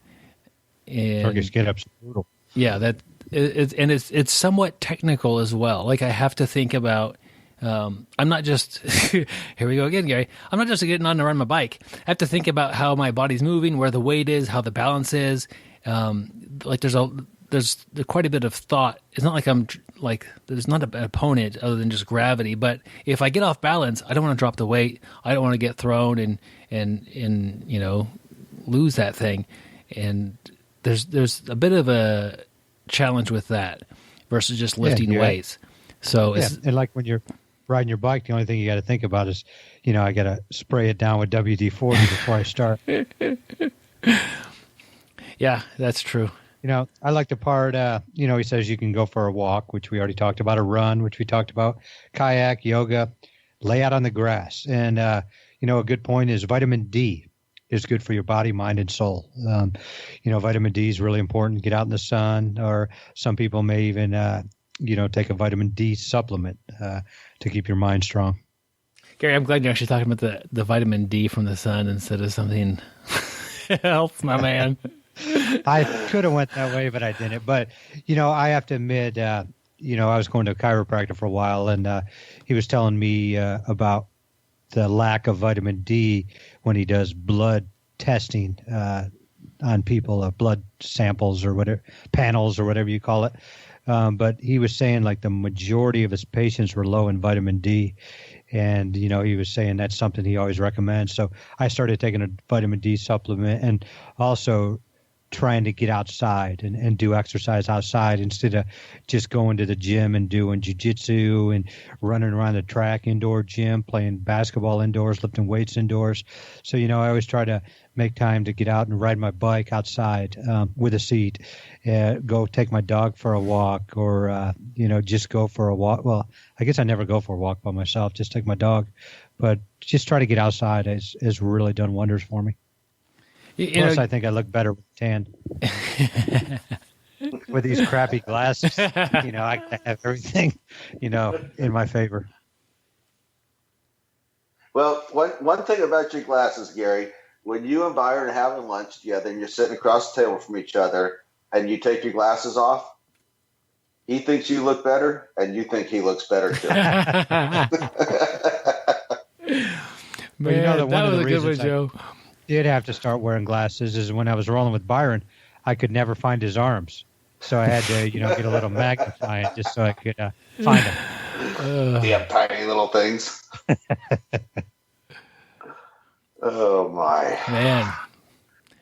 And Turkish get up's brutal. Yeah, it's somewhat technical as well. Like I have to think about. I'm not just here we go again, Gary. I'm not just getting on to run my bike. I have to think about how my body's moving, where the weight is, how the balance is. There's quite a bit of thought. It's not like there's not an opponent other than just gravity. But if I get off balance, I don't want to drop the weight. I don't want to get thrown and lose that thing. And there's a bit of a challenge with that versus just lifting weights. So it's, and like when you're riding your bike, the only thing you got to think about is, I got to spray it down with WD-40 before I start. Yeah, that's true. I like the part, he says you can go for a walk, which we already talked about, a run, which we talked about, kayak, yoga, lay out on the grass. And, a good point is vitamin D is good for your body, mind, and soul. Vitamin D is really important. Get out in the sun, or some people may even, take a vitamin D supplement to keep your mind strong. Gary, I'm glad you're actually talking about the vitamin D from the sun instead of something else, my man. I could have went that way, but I didn't. But, I have to admit, I was going to a chiropractor for a while, and he was telling me about the lack of vitamin D when he does blood testing on people, blood samples or whatever, panels or whatever you call it. But he was saying like the majority of his patients were low in vitamin D. And, he was saying that's something he always recommends. So I started taking a vitamin D supplement and also trying to get outside and do exercise outside instead of just going to the gym and doing jiu-jitsu and running around the track, indoor gym, playing basketball indoors, lifting weights indoors. So, I always try to make time to get out and ride my bike outside with a seat, go take my dog for a walk or, just go for a walk. Well, I guess I never go for a walk by myself, just take my dog. But just try to get outside has really done wonders for me. Plus, I think I look better with tan. With these crappy glasses, I have everything, in my favor. Well, one thing about your glasses, Gary, when you and Byron are having lunch together and you're sitting across the table from each other and you take your glasses off, he thinks you look better and you think he looks better too. Man, that was a good one, Joe. Did have to start wearing glasses is when I was rolling with Byron, I could never find his arms. So I had to, get a little magnifying just so I could find him. Damn tiny little things. Oh, my. Man.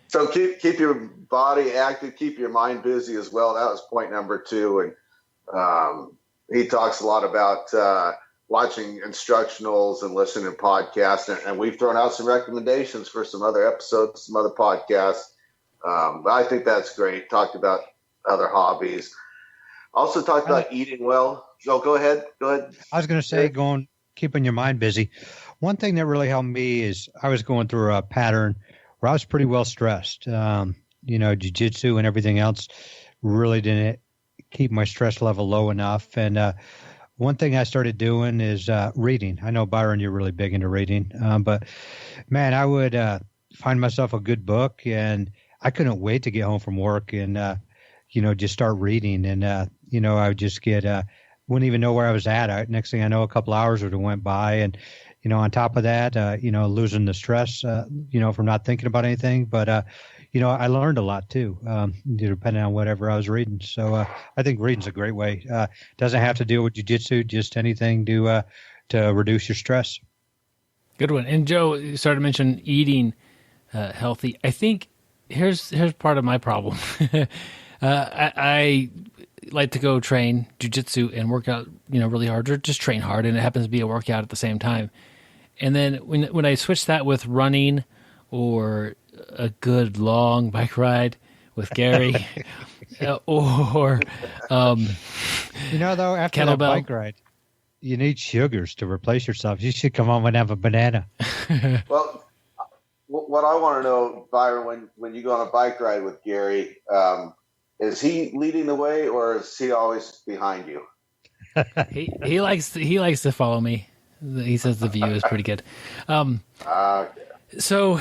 So keep your body active, keep your mind busy as well. That was point number 2. And he talks a lot about watching instructionals and listening to podcasts, and we've thrown out some recommendations for some other episodes, some other podcasts. But I think that's great. Talked about other hobbies. Also talked about eating well. So go ahead. I was going to say, keeping your mind busy. One thing that really helped me is I was going through a pattern where I was pretty well stressed. Jiu-jitsu and everything else really didn't keep my stress level low enough. And one thing I started doing is reading. I know, Byron, you're really big into reading. But, man, I would find myself a good book, and I couldn't wait to get home from work and, just start reading. And, I would just wouldn't even know where I was at. Next thing I know, a couple hours would have went by. And, on top of that, losing the stress, from not thinking about anything. But, I learned a lot too, depending on whatever I was reading. So I think reading's a great way. Doesn't have to deal with jiu-jitsu, just anything to reduce your stress. Good one. And Joe, you started to mention eating healthy. I think here's part of my problem. I like to go train jiu-jitsu and work out, really hard, or just train hard, and it happens to be a workout at the same time. And then when I switch that with running or a good long bike ride with Gary, or though after kettlebell. That bike ride, you need sugars to replace yourself. You should come home and have a banana. Well, what I want to know, Byron, when you go on a bike ride with Gary, is he leading the way or is he always behind you? He likes to follow me. He says the view is pretty good. So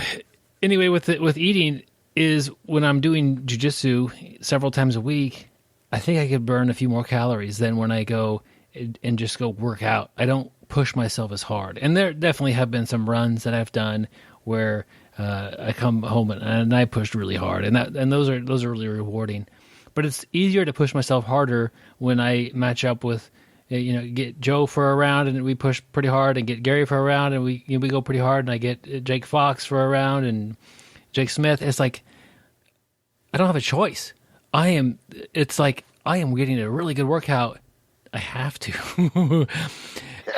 anyway, with eating is when I'm doing jiu-jitsu several times a week, I think I could burn a few more calories than when I go and just go work out. I don't push myself as hard. And there definitely have been some runs that I've done where I come home and I pushed really hard, and those are really rewarding. But it's easier to push myself harder when I match up with, get Joe for a round and we push pretty hard, and get Gary for a round and we go pretty hard, and I get Jake Fox for a round and Jake Smith. It's like I don't have a choice. It's like I am getting a really good workout. I have to.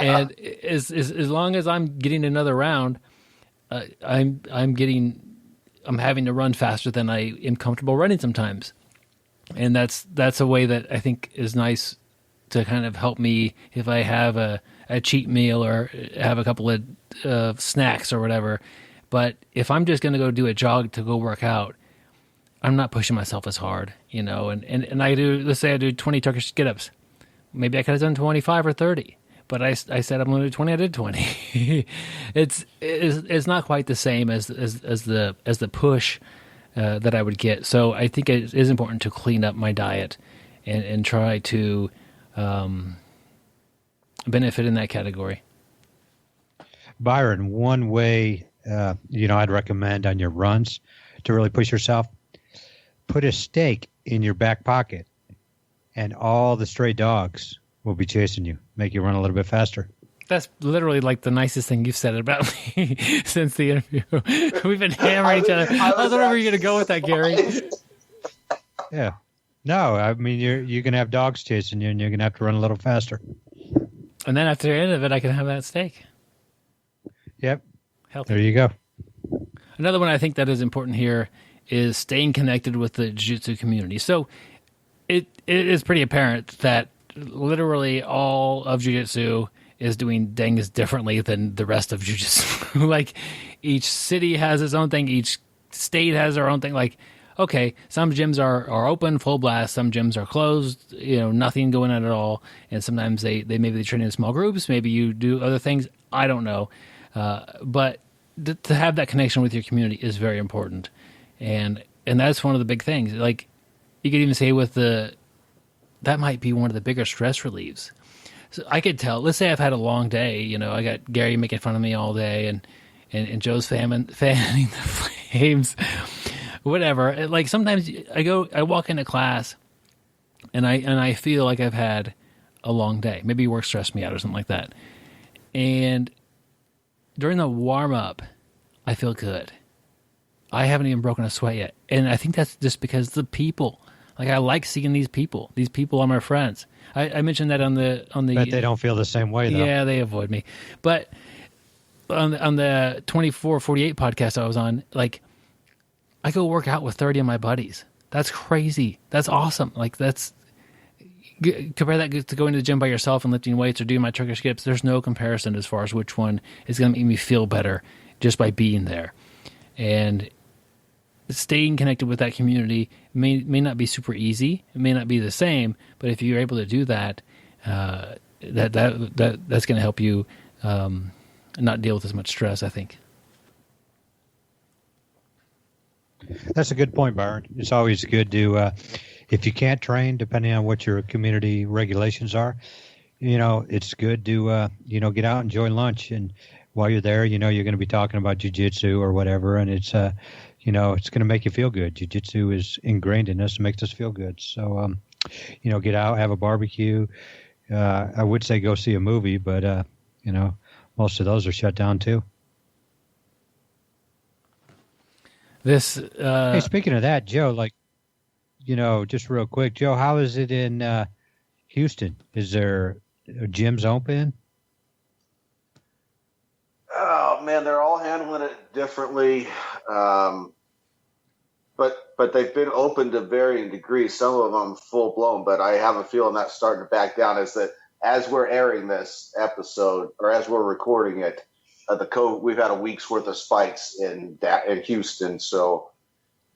And as long as I'm getting another round, I'm having to run faster than I am comfortable running sometimes. And that's a way that I think is nice to kind of help me if I have a cheat meal or have a couple of snacks or whatever. But if I'm just going to go do a jog to go work out, I'm not pushing myself as hard, and I do, let's say I do 20 Turkish get-ups. Maybe I could have done 25 or 30, but I said I'm going to do 20, I did 20. It's not quite the same as the push that I would get. So I think it is important to clean up my diet and try to benefit in that category. Byron, one way, I'd recommend on your runs to really push yourself, put a stake in your back pocket and all the stray dogs will be chasing you, make you run a little bit faster. That's literally like the nicest thing you've said about me since the interview. We've been hammering each other. I was wondering where you're going to go with that, Gary. Yeah. No, I mean, you're going to have dogs chasing you and you're going to have to run a little faster. And then after the end of it, I can have that steak. Yep. Healthy. There you go. Another one I think that is important here is staying connected with the jiu-jitsu community. So it is pretty apparent that literally all of jiu-jitsu is doing things differently than the rest of jiu-jitsu. Like each city has its own thing. Each state has their own thing. Like, okay, some gyms are open, full blast. Some gyms are closed, nothing going on at all. And sometimes they maybe train in small groups. Maybe you do other things. I don't know. But to have that connection with your community is very important. And that's one of the big things. Like you could even say that might be one of the bigger stress relieves. So I could tell, let's say I've had a long day, I got Gary making fun of me all day and Joe's fanning the flames, whatever. Like sometimes I walk into class and I feel like I've had a long day. Maybe work stressed me out or something like that. And during the warm up, I feel good. I haven't even broken a sweat yet. And I think that's just because the people, like I like seeing these people. These people are my friends. I mentioned that on the. Bet they don't feel the same way though. Yeah, they avoid me. But on the 2448 podcast I was on, like I go work out with 30 of my buddies. That's crazy. That's awesome. Like compare that to going to the gym by yourself and lifting weights or doing my Turkish skips. There's no comparison as far as which one is going to make me feel better just by being there. And staying connected with that community may not be super easy. It may not be the same, but if you're able to do that, that's going to help you not deal with as much stress, I think. That's a good point, Byron. It's always good to, if you can't train, depending on what your community regulations are, it's good to, get out and enjoy lunch. And while you're there, you're going to be talking about jiu-jitsu or whatever. And it's, it's going to make you feel good. Jiu-jitsu is ingrained in us. It makes us feel good. So, get out, have a barbecue. I would say go see a movie, but, most of those are shut down too. Hey, speaking of that, Joe, just real quick, Joe, how is it in Houston? Is there gyms open? Oh man, they're all handling it differently, but they've been open to varying degrees. Some of them full blown, but I have a feeling that's starting to back down. Is that as we're airing this episode or as we're recording it, we've had a week's worth of spikes in Houston, so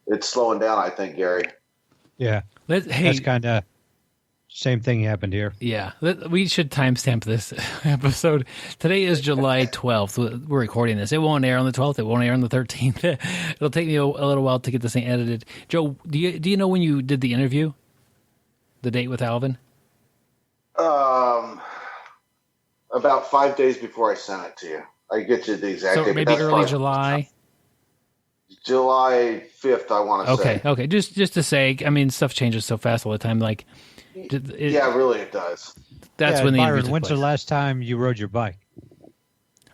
it's slowing down. I think, Gary. Yeah, that's kind of same thing happened here. Yeah, we should timestamp this episode. Today is July 12th. We're recording this. It won't air on the 12th. It won't air on the 13th. It'll take me a little while to get this thing edited. Joe, do you know when you did the interview? The date with Alvin? About 5 days before I sent it to you. I get you the exact date. So maybe early July? July 5th, I want to say. Okay. Just to say, I mean, stuff changes so fast all the time. Like, really it does. That's when the Byron, interview took when's place. the last time you rode your bike?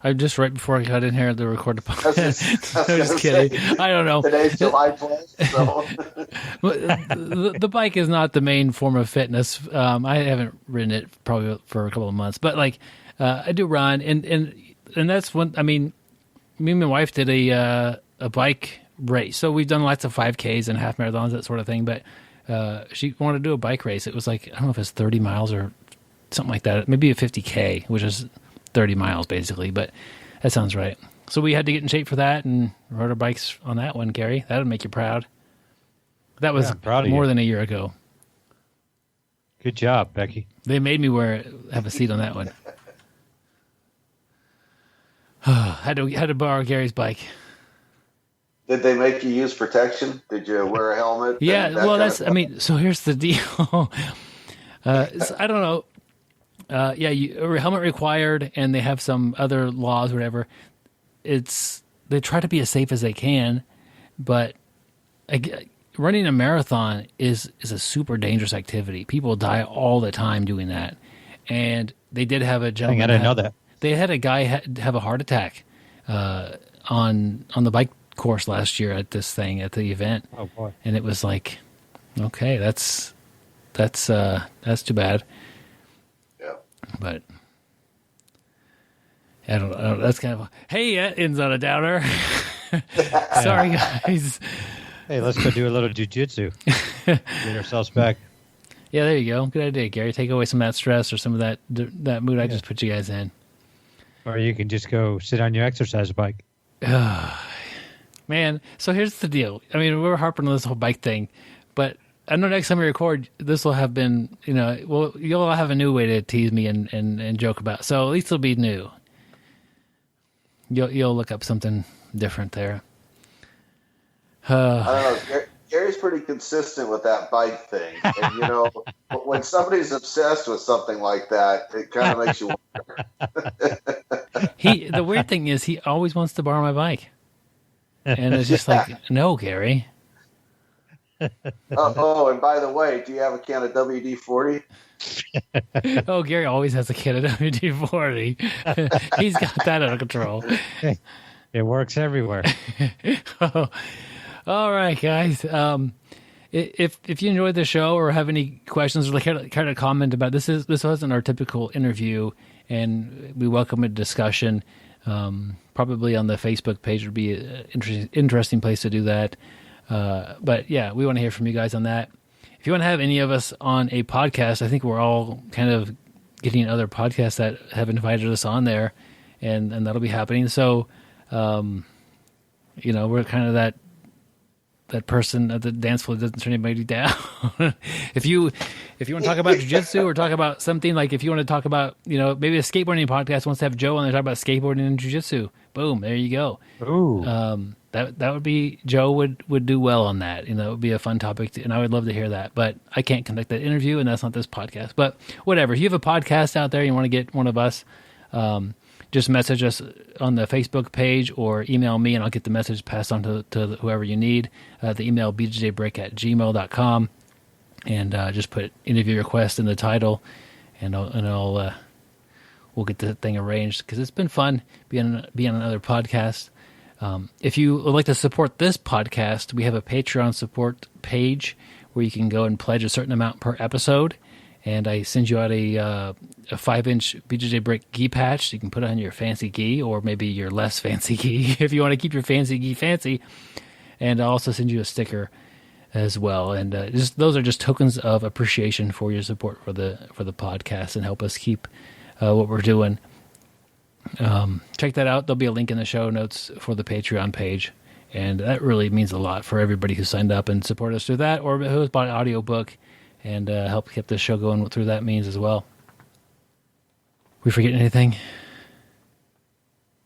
I just right before I got in here to record the podcast. I was just kidding. I don't know. Today's July 12th, the bike is not the main form of fitness. I haven't ridden it probably for a couple of months, but like I do run, and that's one. I mean, me and my wife did a bike race, so we've done lots of 5Ks and half marathons, that sort of thing. But she wanted to do a bike race. It was like, I don't know if it's 30 miles or something like that. Maybe a 50K, which is 30 miles basically, but that sounds right. So we had to get in shape for that and rode our bikes on that one, Gary. That would make you proud. That was more than a year ago. Good job, Becky. They made me have a seat on that one. had to borrow Gary's bike. Did they make you use protection? Did you wear a helmet? Yeah, well, so here's the deal. I don't know. Helmet required, and they have some other laws, or whatever. They try to be as safe as they can, but running a marathon is a super dangerous activity. People die all the time doing that, and they did have a gentleman. I didn't know that. They had a guy have a heart attack on the bike course last year at the event. Oh boy! And it was like, okay, that's too bad. But I don't know. That's kind of that ends on a downer. Sorry, guys. Hey, let's go do a little jujitsu. Get ourselves back. Yeah, there you go. Good idea, Gary. Take away some of that stress or some of that mood I just put you guys in. Or you can just go sit on your exercise bike. Man, so here's the deal. I mean, we're harping on this whole bike thing, but I know next time we record, this will have been, you'll have a new way to tease me and joke about. So at least it'll be new. You'll look up something different there. I don't know. Gary's pretty consistent with that bike thing. And, when somebody's obsessed with something like that, it kind of makes you wonder. The weird thing is he always wants to borrow my bike. And it's just like, no, Gary. And by the way, do you have a can of WD-40? Oh, Gary always has a can of WD-40. He's got that under control. It works everywhere. All right, guys. If you enjoyed the show or have any questions or care to comment about this wasn't our typical interview, and we welcome a discussion. Probably on the Facebook page would be an interesting place to do that. But yeah, we want to hear from you guys on that. If you want to have any of us on a podcast, I think we're all kind of getting other podcasts that have invited us on there, and that'll be happening. So, we're kind of that person at the dance floor that doesn't turn anybody down. If you want to talk about jiu-jitsu or talk about something, like if you want to talk about, maybe a skateboarding podcast wants to have Joe on there talk about skateboarding and jiu-jitsu, boom, there you go. Ooh. That would be, Joe would do well on that. It would be a fun topic, and I would love to hear that. But I can't conduct that interview, and that's not this podcast. But whatever. If you have a podcast out there and you want to get one of us, just message us on the Facebook page or email me, and I'll get the message passed on to whoever you need. The email BjjBrick@gmail.com, and just put interview request in the title, and we'll get the thing arranged, because it's been fun being on other podcasts. If you would like to support this podcast, we have a Patreon support page where you can go and pledge a certain amount per episode. And I send you out a 5-inch BjjBrick gi patch. So you can put it on your fancy gi, or maybe your less fancy gi if you want to keep your fancy gi fancy. And I'll also send you a sticker as well. And those are just tokens of appreciation for your support for the podcast and help us keep what we're doing. Check that out. There'll be a link in the show notes for the Patreon page. And that really means a lot for everybody who signed up and supported us through that, or who has bought an audiobook and help keep this show going through that means as well. We forgetting anything?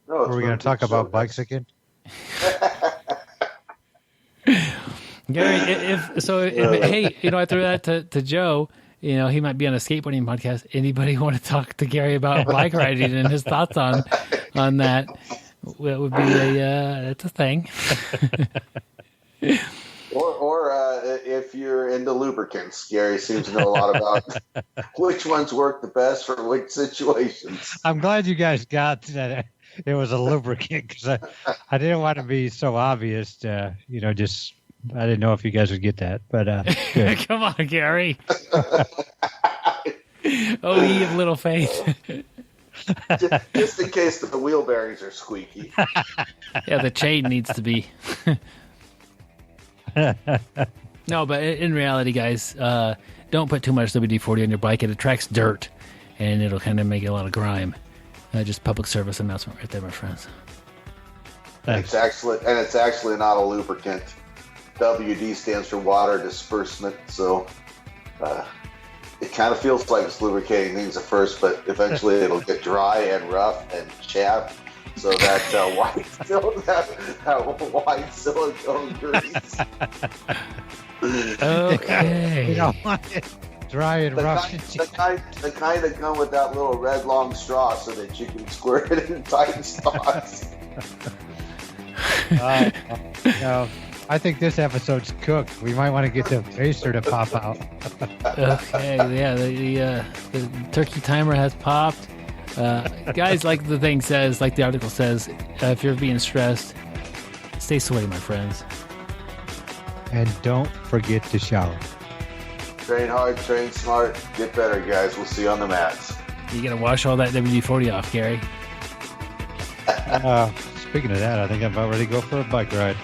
No, are we going to talk about bikes again? Gary, hey, I threw that to Joe. He might be on a skateboarding podcast. Anybody want to talk to Gary about bike riding and his thoughts on that? That would be that's a thing. Or if you're into lubricants, Gary seems to know a lot about which ones work the best for which situations. I'm glad you guys got that. it was a lubricant because I didn't want to be so obvious. Just I didn't know if you guys would get that, but good. Come on, Gary. Oh, ye of little faith. just in case the wheel bearings are squeaky. Yeah, the chain needs to be. No, but in reality, guys, don't put too much WD-40 on your bike. It attracts dirt, and it'll kind of make a lot of grime. Just public service announcement right there, my friends. Thanks. It's actually not a lubricant. WD stands for water disbursement, so it kind of feels like it's lubricating things at first, but eventually it'll get dry and rough and chapped, so that white silicone grease. Okay. You don't want it dry and rough. The kind that come with that little red long straw so that you can squirt it in tight spots. I think this episode's cooked. We might want to get the pacer to pop out. Okay, yeah, the turkey timer has popped. Guys, like the article says, if you're being stressed, stay sweaty, my friends. And don't forget to shower. Train hard, train smart, get better, guys. We'll see you on the mats. You gotta wash all that WD-40 off, Gary. Speaking of that, I think I'm about ready to go for a bike ride.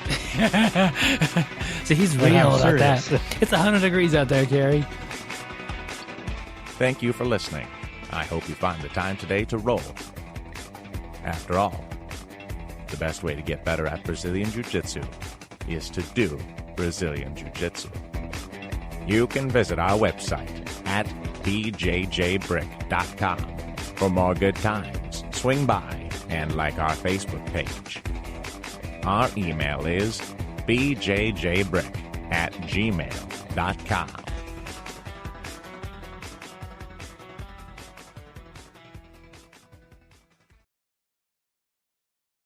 So he's real about that. It's 100 degrees out there, Gary. Thank you for listening. I hope you find the time today to roll. After all, the best way to get better at Brazilian Jiu-Jitsu is to do Brazilian Jiu-Jitsu. You can visit our website at BjjBrick.com for more good times. Swing by and like our Facebook page. Our email is bjjbrick@gmail.com.